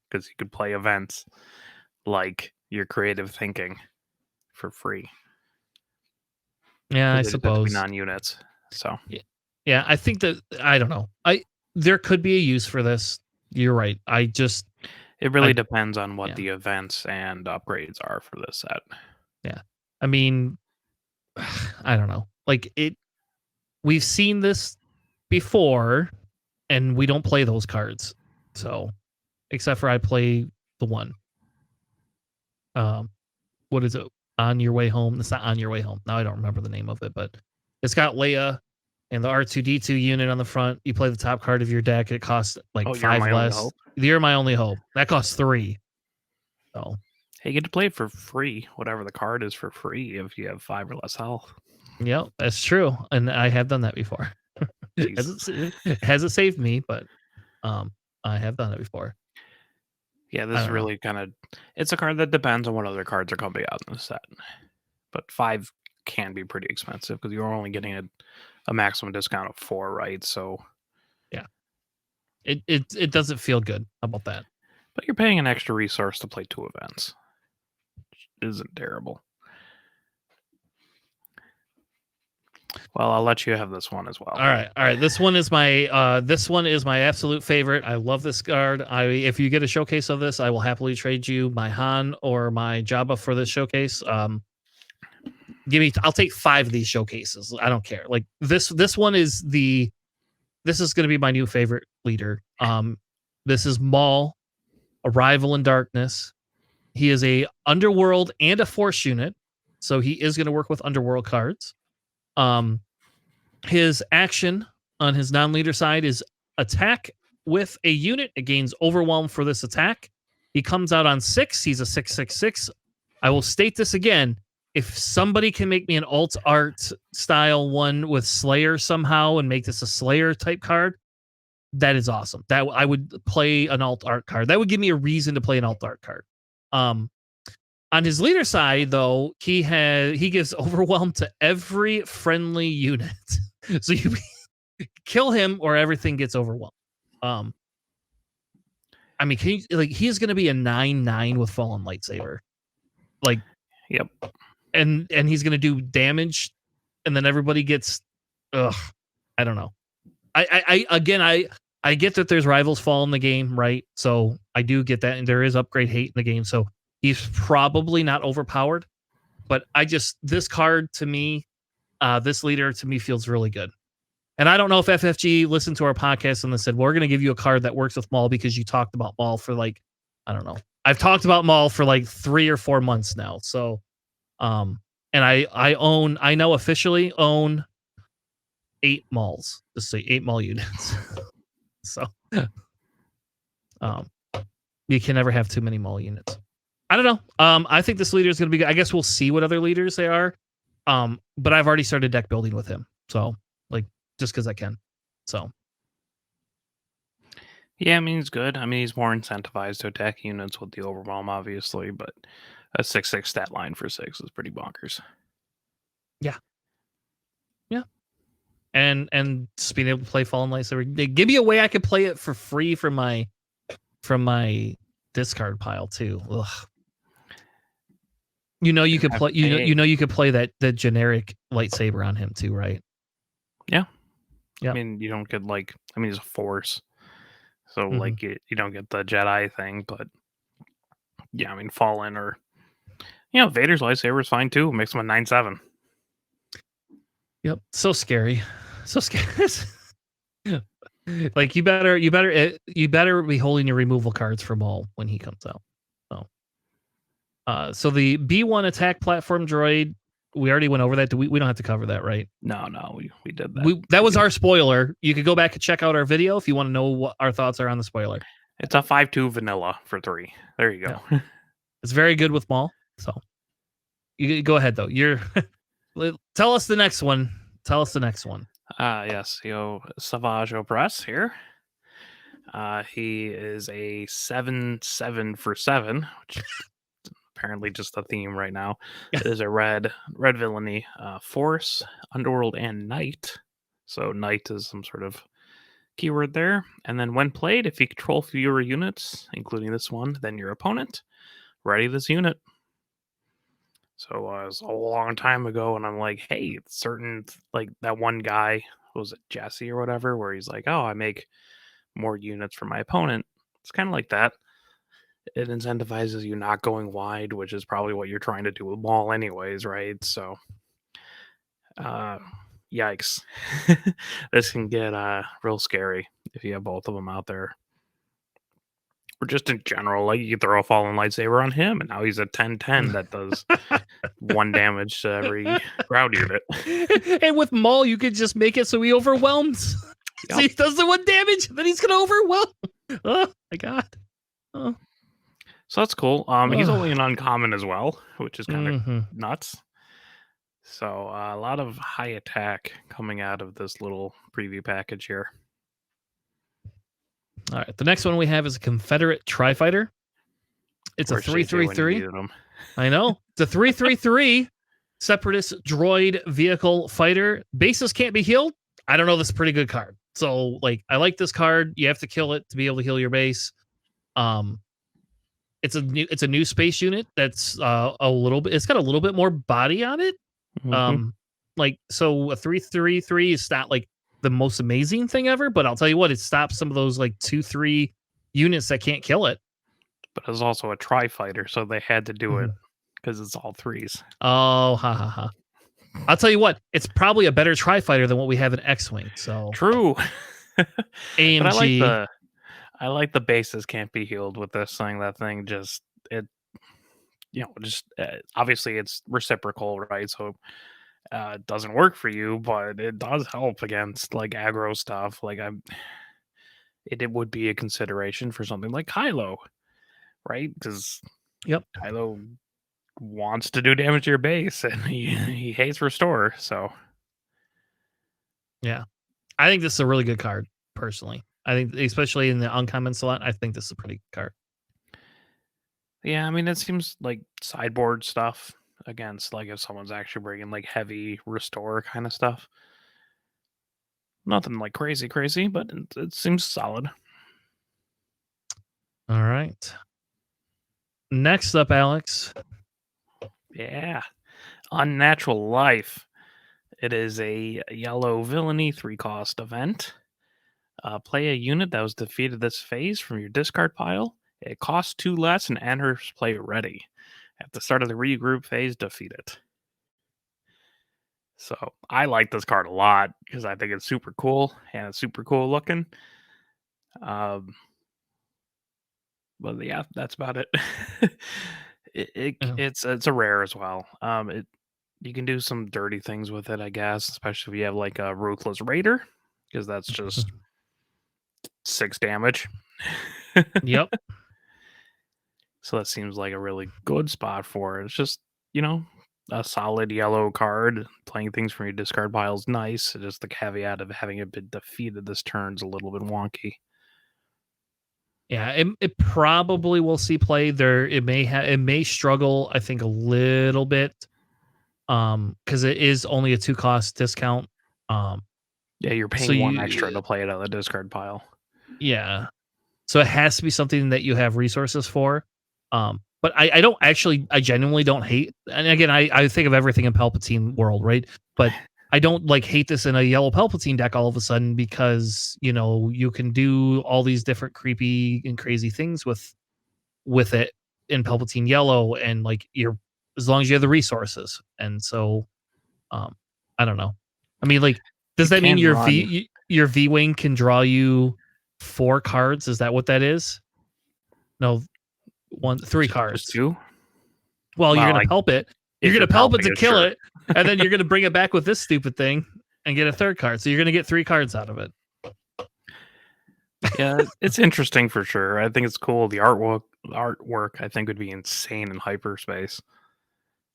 because you could play events like your creative thinking for free.
Yeah, I suppose
non-units. So
yeah, I think that I don't know. There could be a use for this. You're right.
It really depends on what the events and upgrades are for this set.
Yeah, I mean, I don't know. Like we've seen this before, and we don't play those cards. So, except for I play the one. What is it? On Your Way Home. It's not On Your Way Home. Now I don't remember the name of it, but it's got Leia and the R2D2 unit on the front. You play the top card of your deck. It costs like 5 less. You're My Only Hope. That costs 3. So
hey, you get to play it for free. Whatever the card is for free if you have 5 or less health.
Yeah, that's true, and I have done that before. Hasn't saved me, but I have done it before.
Yeah, this is really it's a card that depends on what other cards are coming out in the set. But 5 can be pretty expensive because you're only getting a maximum discount of 4, right? So
yeah, it doesn't feel good. How about that?
But you're paying an extra resource to play 2 events. Which isn't terrible. Well, I'll let you have this one as well.
All right. This one is my absolute favorite. I love this card. If you get a showcase of this, I will happily trade you my Han or my Jabba for this showcase. I'll take 5 of these showcases. I don't care. Like this one is this is going to be my new favorite leader. This is Maul, Arrival in Darkness. He is a Underworld and a Force unit, so he is going to work with Underworld cards. His action on his non-leader side is attack with a unit. It gains Overwhelm for this attack. He comes out on 6. He's a 6/6/6. I will state this again. If somebody can make me an alt art style one with Slayer somehow and make this a Slayer type card, that is awesome. That I would play an alt art card. That would give me a reason to play an alt art card. On his leader side, though, he gives overwhelm to every friendly unit. So you kill him or everything gets overwhelmed. I mean, he's going to be a 9/9 with Fallen Lightsaber. Like,
yep.
And he's going to do damage, and then everybody gets. I don't know. I get that there's rivals fall in the game, right? So I do get that, and there is upgrade hate in the game. So he's probably not overpowered, but this card to me, this leader to me feels really good. And I don't know if FFG listened to our podcast and they said, well, we're going to give you a card that works with Maul because you talked about Maul for like, I don't know. I've talked about Maul for like 3 or 4 months now. So, and I now officially own 8 Mauls. Just say 8 Maul units. So, you can never have too many Maul units. I don't know. I think this leader is going to be good. I guess we'll see what other leaders they are. But I've already started deck building with him. So, like, just because I can. So.
Yeah, I mean, he's good. I mean, he's more incentivized to attack units with the overwhelm, obviously, but a 6/6 stat line for 6 is pretty bonkers.
Yeah. Yeah. And just being able to play Fallen Lightsaber. Give me a way I could play it for free from my discard pile too. Ugh. You could play you could play that generic lightsaber on him too, right?
Yeah.
Yeah.
I mean, you don't get he's a Force. So like you don't get the Jedi thing, but yeah, I mean Fallen or Vader's lightsaber is fine too. Makes him a 9/7.
Yep. So scary. So scary. Like you better be holding your removal cards for Maul when he comes out. So the B1 attack platform droid, we already went over that. We don't have to cover that, right?
No, we did that.
That was our spoiler. You could go back and check out our video if you want to know what our thoughts are on the spoiler.
It's a 5/2 vanilla for 3. There you go.
Yeah. It's very good with Maul. So you go ahead though. Tell us the next one.
Yes, Savage Opress here. He is a 7/7 for 7, which apparently just a theme right now. It is a red villainy, Force, Underworld, and Knight. So Knight is some sort of keyword there. And then when played, if you control fewer units, including this one, than your opponent, ready this unit. So it was a long time ago, and I'm like, hey, certain, like that one guy, was it Jesse or whatever, where he's like, oh, I make more units for my opponent. It's kind of like that. It incentivizes you not going wide, which is probably what you're trying to do with Maul anyways, right? So, yikes. This can get real scary if you have both of them out there. Or just in general, like you throw a Fallen Lightsaber on him, and now he's a 10/10 that does 1 damage to every crowd unit.
And with Maul, you could just make it so he overwhelms. Yep. So he does the 1 damage, then he's gonna overwhelm. Oh my god. Oh.
So that's cool. He's only an uncommon as well, which is kind of nuts. So a lot of high attack coming out of this little preview package here.
All right, the next one we have is a Confederate Tri-Fighter. It's a 3/3. I know. It's a 3/3 Separatist droid vehicle fighter. Bases can't be healed. I don't know. This is a pretty good card. So, like, I like this card. You have to kill it to be able to heal your base. It's a new space unit that's a little bit. It's got a little bit more body on it. Like, so a 3/3 is not like the most amazing thing ever, but I'll tell you what, it stops some of those like 2/3 units that can't kill it.
But it's also a tri-fighter, so they had to do it because it's all 3s.
Oh, ha ha ha! I'll tell you what, it's probably a better tri-fighter than what we have in X-wing. So
true.
AMG.
But I like the bases can't be healed with this thing. That thing just obviously it's reciprocal, right? So it doesn't work for you, but it does help against like aggro stuff. Like it would be a consideration for something like Kylo, right? Because Kylo wants to do damage to your base, and he hates restore. So
yeah, I think this is a really good card personally. I think, especially in the uncommon slot, I think this is a pretty good card.
Yeah, I mean, it seems like sideboard stuff against like if someone's actually bringing like heavy restore kind of stuff. Nothing like crazy, but it seems solid.
All right. Next up, Alex.
Yeah. Unnatural Life. It is a yellow villainy 3-cost event. Play a unit that was defeated this phase from your discard pile. It costs 2 less and enters play ready. At the start of the regroup phase, defeat it. So I like this card a lot because I think it's super cool and it's super cool looking. But yeah, that's about it. It's a rare as well. You can do some dirty things with it, I guess, especially if you have like a Ruthless Raider, because that's just 6 damage.
Yep.
So that seems like a really good spot for it. It's just, a solid yellow card. Playing things from your discard pile is nice. Just the caveat of having it been defeated this turn's a little bit wonky.
Yeah, it probably will see play there. It may struggle, I think, a little bit. Because it is only a 2-cost discount.
Yeah, you're paying 1 extra to play it on the discard pile.
Yeah. So it has to be something that you have resources for. But I don't actually, I genuinely don't hate. And again, I think of everything in Palpatine world, right? But I don't like hate this in a yellow Palpatine deck all of a sudden because, you can do all these different creepy and crazy things with it in Palpatine yellow, and like as long as you have the resources. And so I don't know. I mean, like, does that mean your V-Wing can draw you 4 cards? Is that what that is? No, 3 cards.
Just 2?
Well, you're gonna pulp it. You're gonna pulp it to kill it, and then you're gonna bring it back with this stupid thing and get a 3rd card. So you're gonna get 3 cards out of it.
Yeah, it's interesting for sure. I think it's cool. The artwork I think would be insane in hyperspace.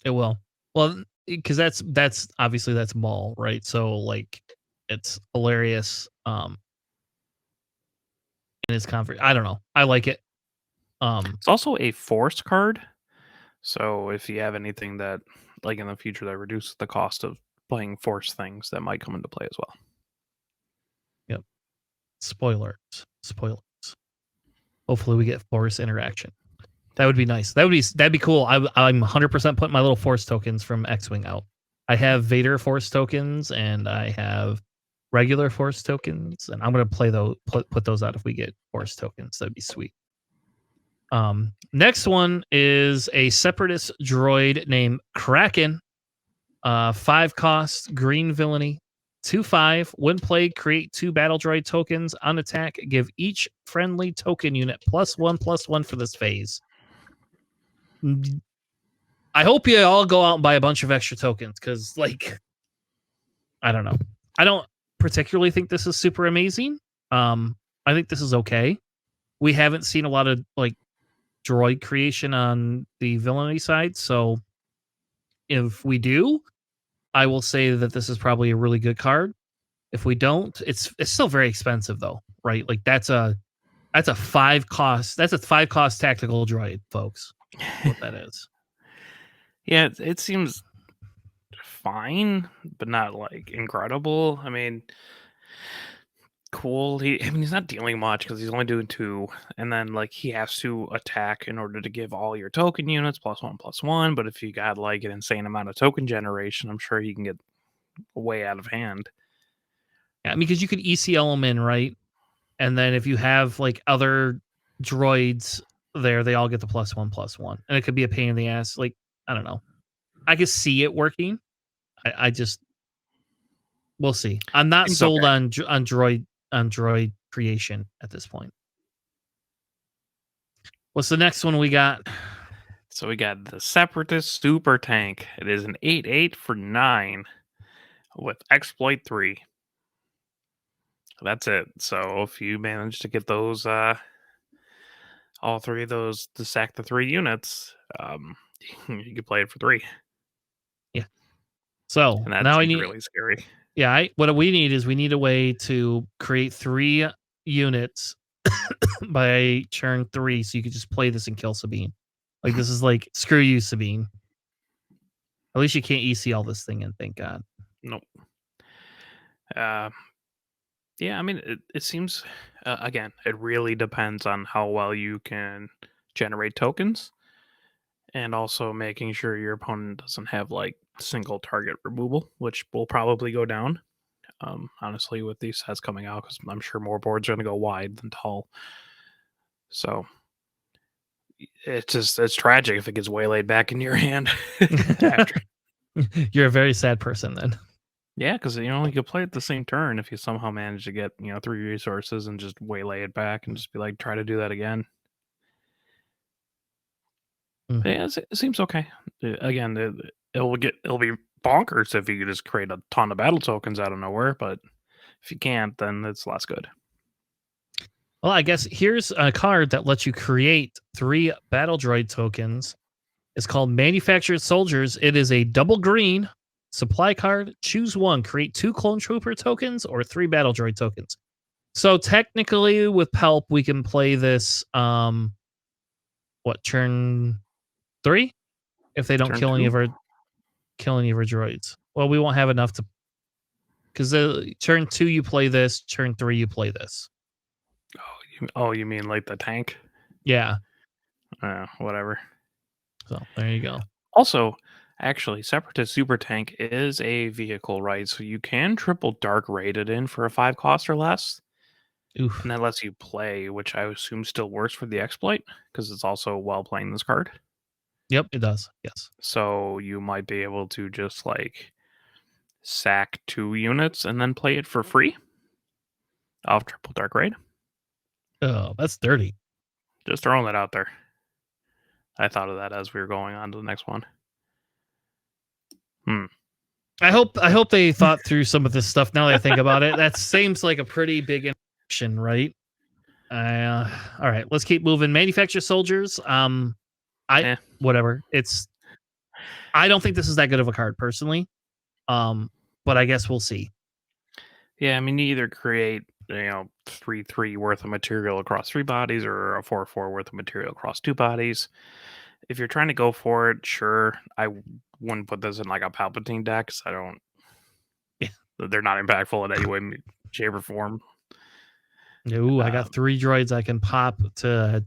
It will. Well, because that's obviously that's Maul, right? So like, it's hilarious. In his conference, I don't know. I like it.
It's also a force card. So if you have anything that, like in the future, that reduces the cost of playing force things, that might come into play as well.
Yep. Spoilers. Hopefully we get force interaction. That would be nice. That'd be cool. I'm 100% putting my little force tokens from X-Wing out. I have Vader force tokens and I have regular force tokens, and I'm gonna put those out if we get force tokens. That'd be sweet. Next one is a separatist droid named Kraken. 5-cost green villainy. 2/5. When played, create 2 battle droid tokens. On attack, give each friendly token unit +1/+1 for this phase. I hope you all go out and buy a bunch of extra tokens, because, like, I don't know. I don't particularly think this is super amazing. I think this is okay. We haven't seen a lot of, like, droid creation on the villainy side, so if we do, I will say that this is probably a really good card. If we don't, it's still very expensive though, right? Like that's a 5-cost tactical droid, folks. What that is.
Yeah, it seems fine, but not like incredible. I mean, cool. He's not dealing much because he's only doing 2, and then like he has to attack in order to give all your token units +1/+1. But if you got like an insane amount of token generation, I'm sure he can get way out of hand.
Yeah, I mean, because you could ECL them in, right? And then if you have like other droids there, they all get the +1/+1, and it could be a pain in the ass. Like, I don't know. I can see it working. I just, we'll see. I'm not sold on droid creation at this point. What's the next one we got?
So we got the Separatist Super Tank. It is an 8/8 for 9 with exploit 3. That's it. So if you manage to get those, all 3 of those to sack the 3 units, you can play it for 3.
Yeah. So
and that's
now I need
really scary.
Yeah, what we need is we need a way to create 3 units by turn 3, so you could just play this and kill Sabine. Like, this is like, screw you, Sabine. At least you can't EC all this thing in, thank God.
Nope. Yeah, I mean, it seems, again, it really depends on how well you can generate tokens and also making sure your opponent doesn't have like single target removal, which will probably go down. Honestly, with these sets coming out, because I'm sure more boards are going to go wide than tall. So it's tragic if it gets waylaid back into your hand after.
You're a very sad person then.
Yeah, because you could play it the same turn if you somehow manage to get 3 resources and just waylay it back and just be like, try to do that again.
Mm.
Yeah, it seems okay. Again, it'll be bonkers if you could just create a ton of battle tokens out of nowhere, but if you can't, then it's less good.
Well, I guess here's a card that lets you create 3 battle droid tokens. It's called Manufactured Soldiers. It is a double green supply card. Choose one. Create 2 clone trooper tokens or 3 battle droid tokens. So technically, with Pelp, we can play this. Turn 3? If they don't
Turn
kill any
2?
of our droids. Well, we won't have enough to. Because turn 2 you play this. Turn 3 you play this.
You mean like the tank?
Yeah.
Whatever.
So there you go.
Also, actually, Separatist Super Tank is a vehicle, right? So you can triple dark raid it in for a 5 cost or less.
Oof.
And that lets you play, which I assume still works for the exploit, because it's also while playing this card.
Yep, it does. Yes.
So you might be able to just like sack 2 units and then play it for free off triple dark raid.
Oh, that's dirty.
Just throwing that out there. I thought of that as we were going on to the next one.
I hope they thought through some of this stuff. Now that I think about it, that seems like a pretty big interaction, right? All right, let's keep moving. Manufacture Soldiers. Whatever. I don't think this is that good of a card personally. But I guess we'll see.
Yeah, I mean, you either create 3/3 worth of material across 3 bodies or a 4/4 worth of material across 2 bodies. If you're trying to go for it, sure. I wouldn't put this in like a Palpatine deck because I don't.
Yeah.
They're not impactful in any way, shape, or form.
No, I got 3 droids I can pop to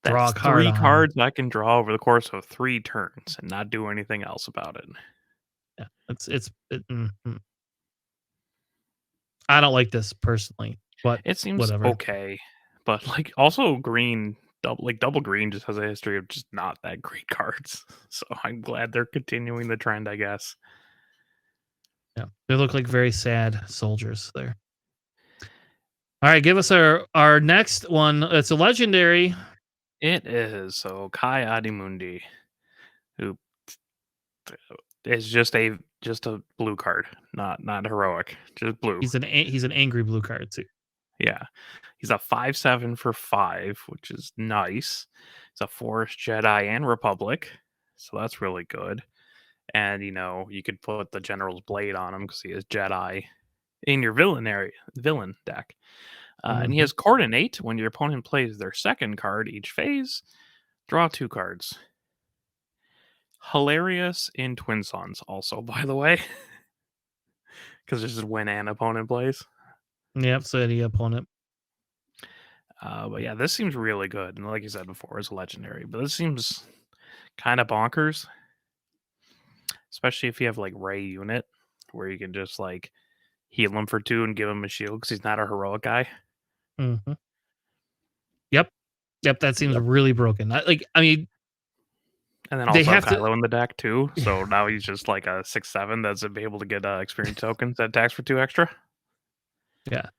draw a card.
3 cards I can draw over the course of 3 turns and not do anything else about it.
Yeah, I don't like this personally, but
it seems
whatever.
Okay. But like also green, double green just has a history of just not that great cards. So I'm glad they're continuing the trend, I guess.
Yeah, they look like very sad soldiers there. All right, give us our next one. It's a legendary.
It is. So Kai Adimundi, who is just a blue card, not heroic, just blue.
He's an angry blue card too.
Yeah, he's a 5/7 for 5, which is nice. It's a Force, Jedi, and Republic, so that's really good. And you could put the General's Blade on him because he is Jedi in your villain deck. And he has Coordinate. When your opponent plays their second card each phase, draw 2 cards. Hilarious in Twin Sons, also, by the way, because this is when an opponent plays.
Yep, so any opponent.
But yeah, this seems really good. And like you said before, it's a legendary. But this seems kind of bonkers. Especially if you have like Ray unit, where you can just like heal him for 2 and give him a shield because he's not a heroic guy.
Mm-hmm. Yep, that seems really broken. I mean,
and then also Kylo in the deck too. So now he's just like a 6/7 that's able to get experience tokens that attacks for 2 extra.
Yeah.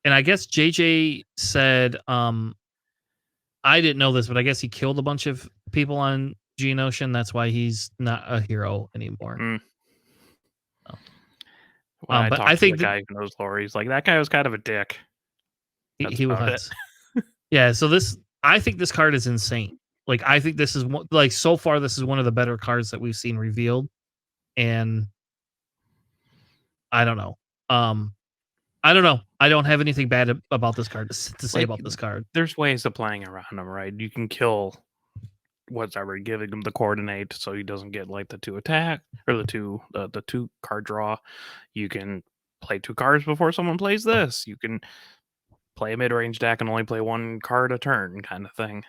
And I guess JJ said, I didn't know this, but I guess he killed a bunch of people on Geonosian. That's why he's not a hero anymore.
So. But
I think
the guy who knows lore, he's like, that guy was kind of a dick.
He was. Yeah, so I think this card is insane. Like, I think this is like so far this is one of the better cards that we've seen revealed, and I don't know. I don't know. I don't have anything bad about this card to say
Like,
about this card.
there's ways of playing around him, right? You can kill whatever, giving him the coordinate so he doesn't get like the 2 attack or the 2 card draw. You can play 2 cards before someone plays this. You can play a mid-range deck and only play 1 card a turn kind of thing.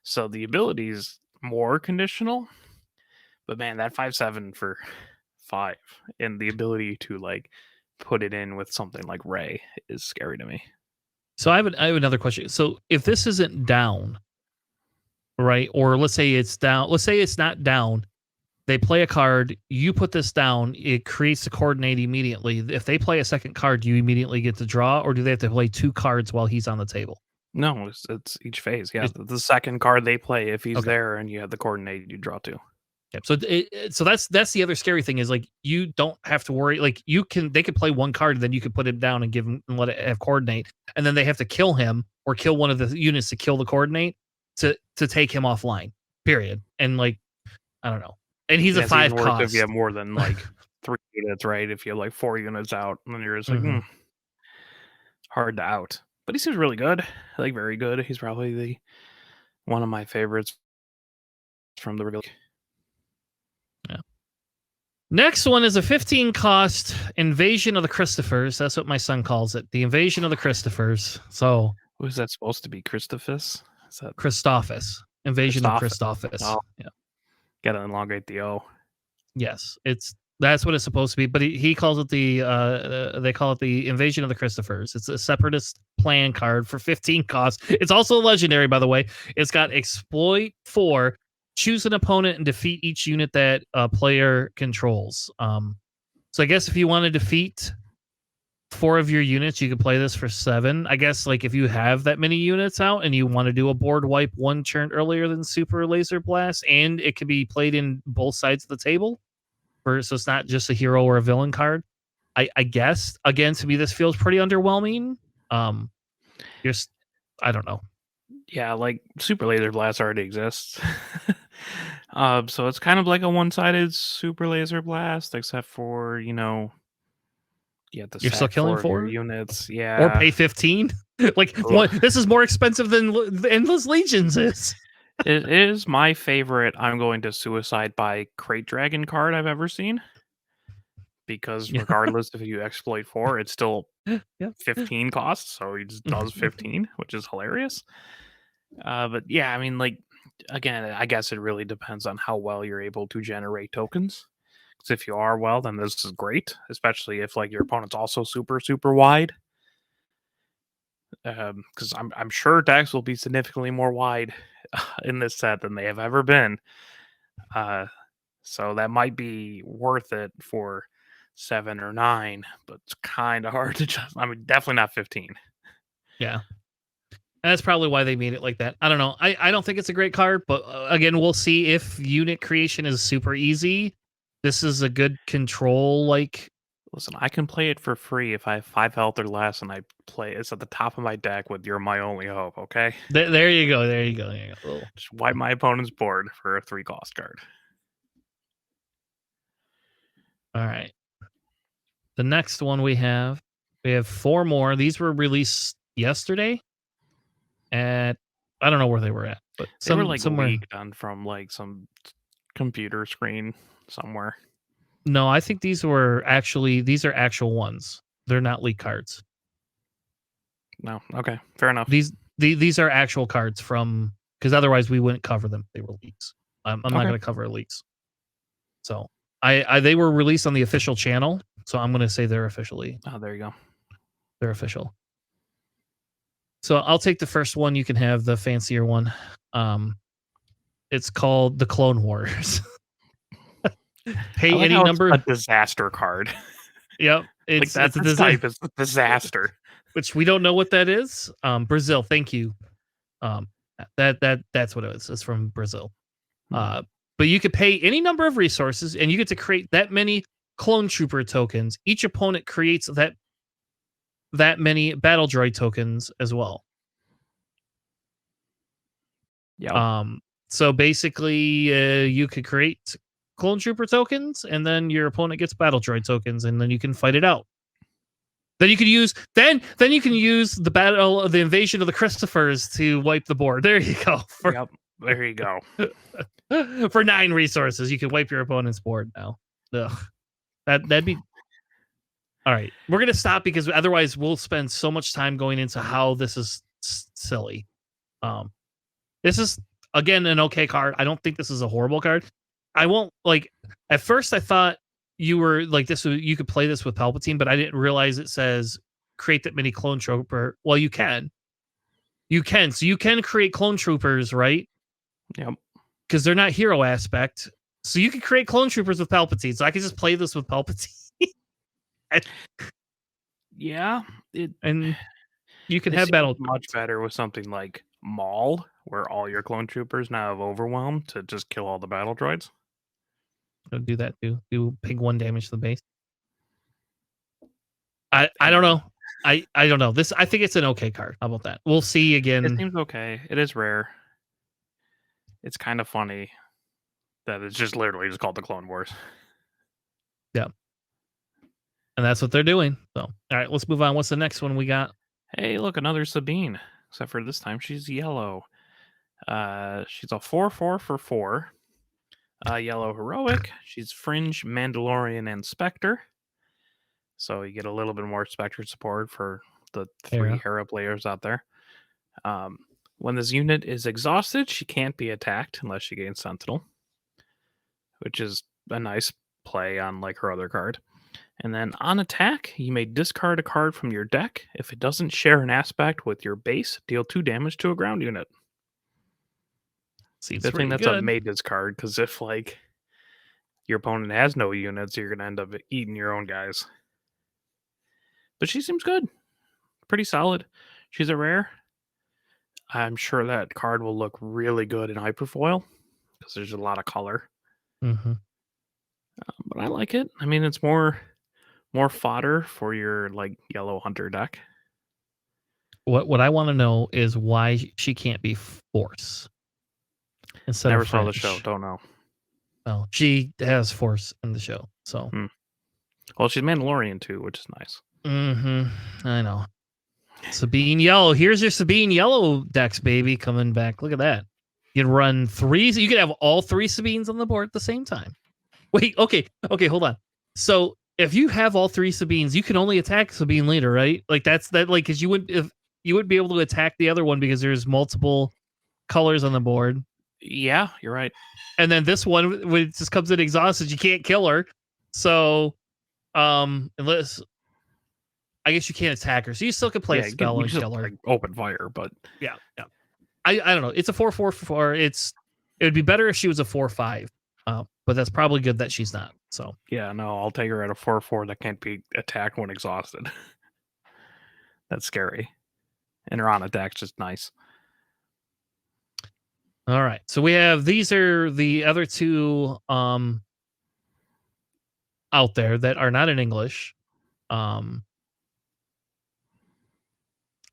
So the ability's more conditional. But man, that 5/7 for 5 and the ability to like put it in with something like Ray is scary to me.
So I have another question. So if this isn't down, right? Or let's say it's down. Let's say it's not down. They play a card. You put this down. It creates the coordinate immediately. If they play a second card, do you immediately get to draw, or do they have to play 2 cards while he's on the table?
No, it's each phase. Yeah, the second card they play, if he's
Okay.
there and you have the coordinate, you draw 2.
Yep. So that's the other scary thing is like you don't have to worry. Like they could play 1 card, and then you could put him down and give him and let it have coordinate, and then they have to kill him or kill one of the units to kill the coordinate to take him offline. Period. And like I don't know. And he's a 5 cost.
If you have more than like 3 units, right? If you have like 4 units out, and then you're just like, hard to out. But he seems really good, like very good. He's probably one of my favorites from the reveal.
Yeah. Next one is a 15 cost Invasion of the Christophers. That's what my son calls it. The Invasion of the Christophers. So
was that supposed to be Christophus? Is that
Christophus? Invasion of Christophus.
Oh.
Yeah.
Gotta elongate the O.
Yes, that's what it's supposed to be. But he calls it they call it the Invasion of the Christophers. It's a separatist plan card for 15 costs. It's also legendary, by the way. It's got exploit 4. Choose an opponent and defeat each unit that a player controls. So I guess if you want to defeat 4 of your units, you could play this for 7. I guess like if you have that many units out and you want to do a board wipe 1 turn earlier than Super Laser Blast, and it can be played in both sides of the table, so it's not just a hero or a villain card. I guess again, to me this feels pretty underwhelming. Just I don't know.
Yeah, like Super Laser Blast already exists. So it's kind of like a one-sided Super Laser Blast, except for, you're
still killing 4
units. Yeah.
Or pay 15. Like this is more expensive than Endless Legions is.
It is my favorite I'm going to suicide by Crate Dragon card I've ever seen. Because regardless if you exploit 4, it's still 15 costs, so he just does 15, which is hilarious. But yeah, I mean, like, again, I guess it really depends on how well you're able to generate tokens. Because if you are well, then this is great, especially if like your opponent's also super, super wide. Because I'm sure decks will be significantly more wide in this set than they have ever been. So that might be worth it for 7 or 9, but it's kind of hard to just. I mean, definitely not 15.
Yeah. And that's probably why they made it like that. I don't know. I don't think it's a great card, but again, we'll see if unit creation is super easy. This is a good control. Like,
listen, I can play it for free if I have 5 health or less, and I play it's at the top of my deck with "You're My Only Hope." Okay.
There you go. There you go.
Just wipe my opponent's board for a 3 cost card.
All right. The next one we have 4 more. These were released yesterday. I don't know where they were at, but
they were like somewhere leaked on from like some computer screen somewhere.
No, I think these are actual ones. They're not leak cards.
No, okay, fair enough.
These are actual cards from, because otherwise we wouldn't cover them. They were leaks. I'm not going to cover leaks. So they were released on the official channel, so I'm going to say they're officially.
Oh, there you go.
They're official. So I'll take the first one. You can have the fancier one. It's called the Clone Wars. Pay
like
any number.
A disaster card.
Yep,
it's like that's type is disaster.
Which we don't know what that is. Brazil, thank you. That's what it is. It's from Brazil. But you could pay any number of resources, and you get to create that many clone trooper tokens. Each opponent creates that many battle droid tokens as well.
Yeah.
So basically, you could create clone trooper tokens, and then your opponent gets battle droid tokens, and then you can fight it out. Then you could use then you can use the battle of the invasion of the Christophers to wipe the board. There you go.
Yep. There you go.
For 9 resources, you can wipe your opponent's board now. Ugh. That'd be all right. We're gonna stop because otherwise we'll spend so much time going into how this is silly. This is again an okay card. I don't think this is a horrible card. I won't like. At first, I thought you were like this. You could play this with Palpatine, but I didn't realize it says create that mini clone trooper. Well, you can. So you can create clone troopers, right?
Yep.
Because they're not hero aspect. So you can create clone troopers with Palpatine. So I can just play this with Palpatine.
Yeah.
And you can have battle
much better with something like Maul, where all your clone troopers now have overwhelm to just kill all the battle droids.
Do that too. Do pig 1 damage to the base. I don't know. I don't know. This I think it's an okay card. How about that? We'll see again.
It seems okay. It is rare. It's kind of funny that it's just literally just called the Clone Wars.
Yeah. And that's what they're doing. So, all right, let's move on. What's the next one we got?
Hey, look, another Sabine. Except for this time, she's yellow. She's a 4/4 for 4. Yellow heroic. She's Fringe, Mandalorian, and Spectre. So you get a little bit more Spectre support for the 3 Hera players out there. When this unit is exhausted, she can't be attacked unless she gains Sentinel, which is a nice play on like her other card. And then on attack, you may discard a card from your deck. If it doesn't share an aspect with your base, deal 2 damage to a ground unit.
Seems
the thing that's
good.
a may discard, because if like your opponent has no units, you're gonna end up eating your own guys. But she seems good. Pretty solid. She's a rare. I'm sure that card will look really good in Hyperfoil because there's a lot of color.
Mm-hmm.
But I like it. I mean, it's more fodder for your like yellow hunter deck.
What I want to know is why she can't be Force instead
Never
of
saw the
French.
show. Don't know.
Oh, she has Force in the show. So,
well, she's Mandalorian too, which is nice.
Mm-hmm. I know. Sabine Yellow. Here's your Sabine Yellow decks, baby, coming back. Look at that. You can run 3. You can have all 3 Sabines on the board at the same time. Wait, okay, hold on. So if you have all 3 Sabines, you can only attack Sabine later, right? Like because you wouldn't be able to attack the other one because there's multiple colors on the board.
Yeah, you're right.
And then this one, when it just comes in exhausted, you can't kill her. So, unless I guess you can't attack her, so you still can play a spell and kill her.
Like, open fire, but
yeah. I don't know. It's a 4/4 for 4. It would be better if she was a 4/5, but that's probably good that she's not. So
yeah, no, I'll take her at a 4/4 that can't be attacked when exhausted. That's scary, and her on attack's just nice.
All right, so we have these are the other 2 out there that are not in English.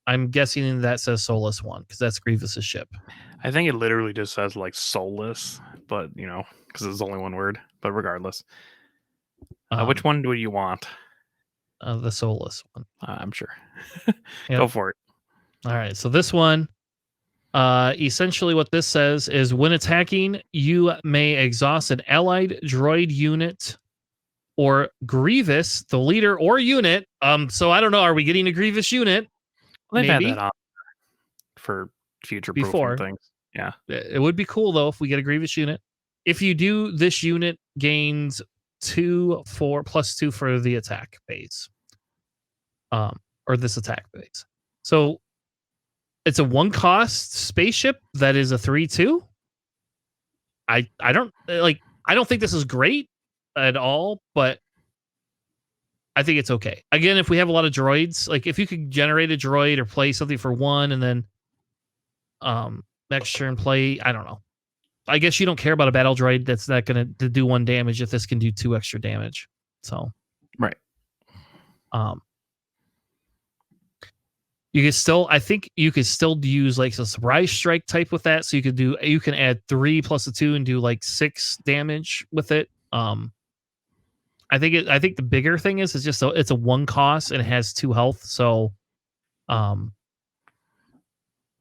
I'm guessing that says Soulless One because that's Grievous's ship.
I think it literally just says like soulless, but because it's only one word. But regardless, which one do you want?
The Soulless one.
I'm sure.
Yep.
Go for it.
All right, so this one, essentially what this says is when attacking, you may exhaust an allied droid unit or Grievous, the leader or unit. So I don't know. Are we getting a Grievous unit?
They've had that on for future proof things. Yeah.
It would be cool though if we get a Grievous unit. If you do, this unit gains 2 4 +2 for the attack phase. Or this attack phase. So it's a 1 cost spaceship that is a 3/2. I don't think this is great at all, but I think it's okay. Again, if we have a lot of droids, like if you could generate a droid or play something for 1 and then next turn play, I don't know. I guess you don't care about a battle droid that's not going to do 1 damage if this can do 2 extra damage. So,
right.
You can still, I think you could still use like a surprise strike type with that. So you can add 3 + a 2 and do like 6 damage with it. I think the bigger thing is it's just it's a 1 cost and it has 2 health, so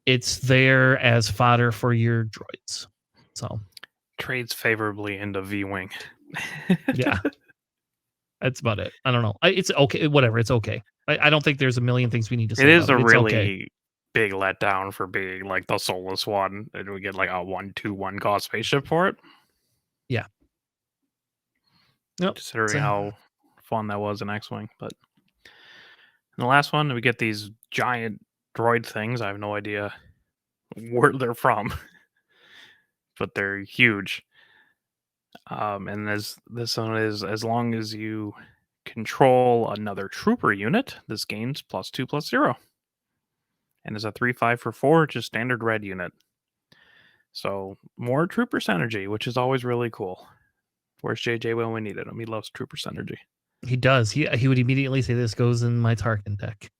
it's there as fodder for your droids. So
trades favorably into V-Wing.
yeah. That's about it. I don't know. It's okay. Whatever. It's okay. I don't think there's a million things we need to say.
It is
about
a
it. It's
really
okay.
big letdown for being like the soulless one, and we get like a 1-2-1 cost spaceship for it.
Yeah. Yep.
Considering how fun that was in X-Wing, but in the last one we get these giant droid things. I have no idea where they're from, but they're huge. And this one is, as long as you control another trooper unit, this gains +2/+0, and is a 3/5 for 4, just standard red unit. So more trooper synergy, which is always really cool. Where's JJ when we need it? He loves trooper synergy.
He does. He would immediately say this goes in my Tarkin deck.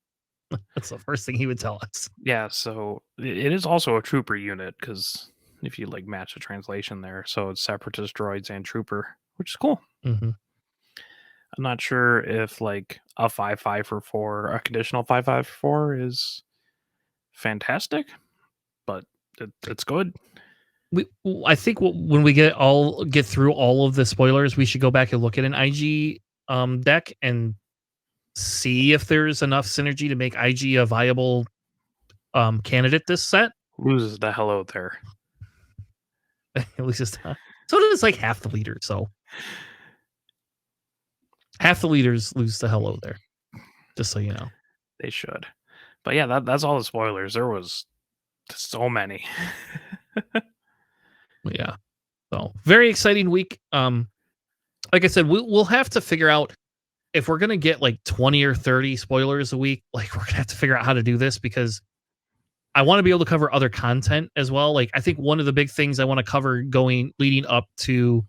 That's the first thing he would tell us.
Yeah, so it is also a trooper unit, because if you like match the translation there, so it's separatist droids and trooper, which is cool.
Mm-hmm.
I'm not sure if like a 5/5 for 4, a conditional 5/5 for 4 is fantastic, but it's good.
I think when we get through all of the spoilers, we should go back and look at an IG deck and see if there's enough synergy to make IG a viable candidate this set.
Loses the hello there.
At least so does like half the leaders. So half the leaders lose the hello there. Just so you know.
They should. But yeah, that's all the spoilers. There was so many.
Yeah. So very exciting week. Like I said, we'll have to figure out if we're gonna get like 20 or 30 spoilers a week. Like we're gonna have to figure out how to do this, because I want to be able to cover other content as well. Like I think one of the big things I want to cover leading up to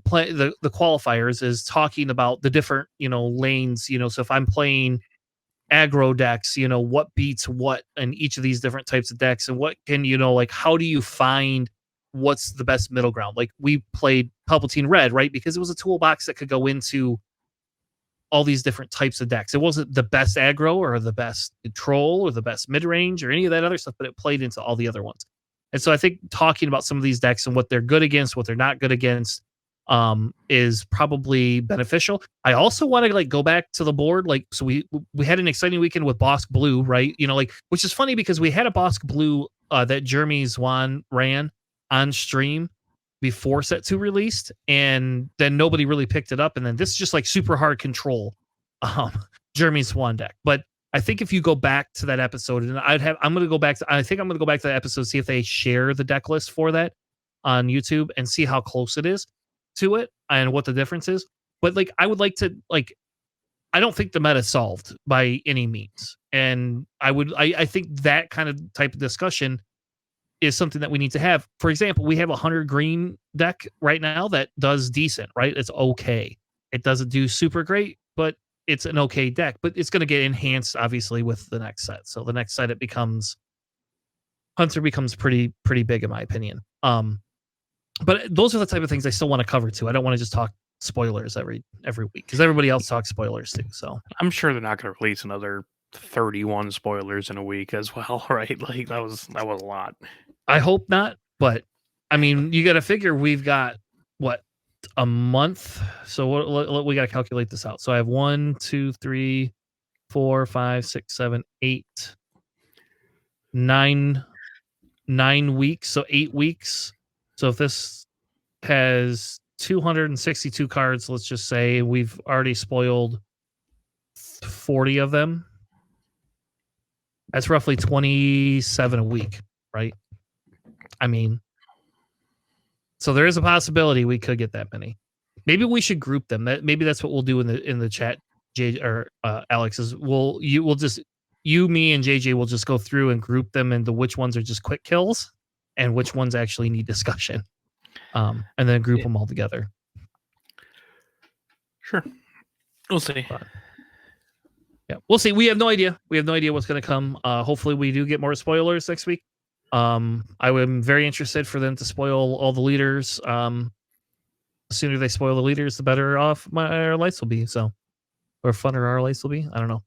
play the qualifiers is talking about the different, lanes, so if I'm playing aggro decks, what beats what in each of these different types of decks, and what can, like how do you find what's the best middle ground? Like we played Palpatine Red, right? Because it was a toolbox that could go into all these different types of decks. It wasn't the best aggro or the best control or the best mid-range or any of that other stuff, but it played into all the other ones. And so I think talking about some of these decks and what they're good against, what they're not good against, is probably beneficial. I also want to like go back to the board. Like, so we had an exciting weekend with Bosk Blue, right? Which is funny because we had a Bosk Blue that Jeremy Swan ran on stream before Set 2 released, and then nobody really picked it up. And then this is just like super hard control Jeremy Swan deck. But I think if you go back to that episode, and I think I'm going to go back to that episode, see if they share the deck list for that on YouTube and see how close it is to it and what the difference is. But like, I would like to, like, I don't think the meta is solved by any means. And I think that kind of type of discussion is something that we need to have. For example, we have a 100 green deck right now that does decent, right? It's okay. It doesn't do super great, but it's an okay deck. But it's going to get enhanced, obviously, with the next set. So the next set, Hunter becomes pretty big, in my opinion. But those are the type of things I still want to cover too. I don't want to just talk spoilers every week, because everybody else talks spoilers too. So
I'm sure they're not going to release another 31 spoilers in a week as well, right? Like that was a lot.
I hope not, but I mean, you got to figure we've got what, a month. So we got to calculate this out. So I have 1, 2, 3, 4, 5, 6, 7, 8, 9 weeks. So 8 weeks. So if this has 262 cards, let's just say we've already spoiled 40 of them. That's roughly 27 a week, right? I mean, so there is a possibility we could get that many. Maybe we should group them. Maybe that's what we'll do in the chat. Alex is you, me, and JJ will just go through and group them into which ones are just quick kills and which ones actually need discussion, and then group them all together.
Sure, we'll see.
Yeah, we'll see. We have no idea. What's going to come. Hopefully, we do get more spoilers next week. I am very interested for them to spoil all the leaders, the sooner they spoil the leaders, the better off our lights will be. So, or funner our lights will be. I don't know.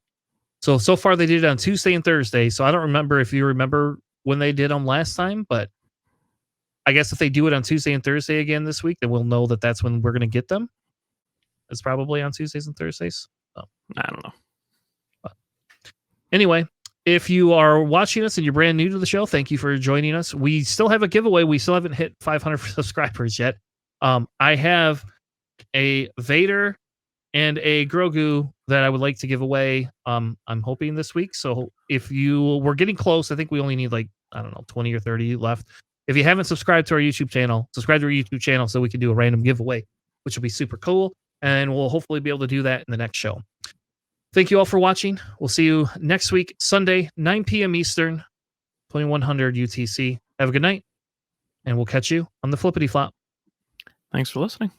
So far they did it on Tuesday and Thursday. So I don't remember if you remember when they did them last time, but I guess if they do it on Tuesday and Thursday again this week, then we'll know that that's when we're going to get them. It's probably on Tuesdays and Thursdays. So,
I don't know.
But anyway, if you are watching us and you're brand new to the show, thank you for joining us. We still have a giveaway. We still haven't hit 500 subscribers yet. I have a Vader and a Grogu that I would like to give away. I'm hoping this week. So if we're getting close, I think we only need 20 or 30 left. If you haven't subscribed to our YouTube channel, subscribe to our YouTube channel so we can do a random giveaway, which will be super cool. And we'll hopefully be able to do that in the next show. Thank you all for watching. We'll see you next week, Sunday, 9 p.m. Eastern, 2100 UTC. Have a good night, and we'll catch you on the Flippity Flop.
Thanks for listening.